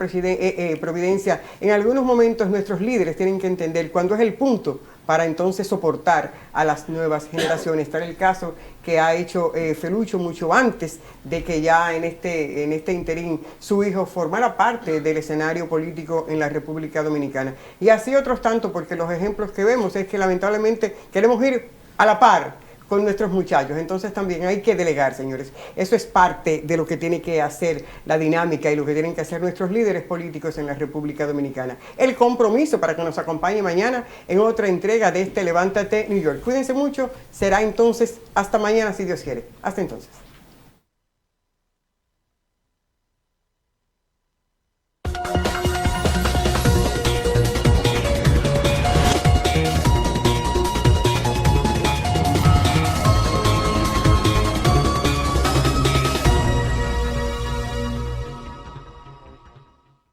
Providencia, en algunos momentos nuestros líderes tienen que entender cuándo es el punto para entonces soportar a las nuevas generaciones. Está el caso que ha hecho Felucho mucho antes de que ya en este interín su hijo formara parte del escenario político en la República Dominicana. Y así otros tantos, porque los ejemplos que vemos es que lamentablemente queremos ir a la par con nuestros muchachos. Entonces también hay que delegar, señores. Eso es parte de lo que tiene que hacer la dinámica y lo que tienen que hacer nuestros líderes políticos en la República Dominicana. El compromiso para que nos acompañe mañana en otra entrega de este Levántate New York. Cuídense mucho. Será entonces hasta mañana, si Dios quiere. Hasta entonces.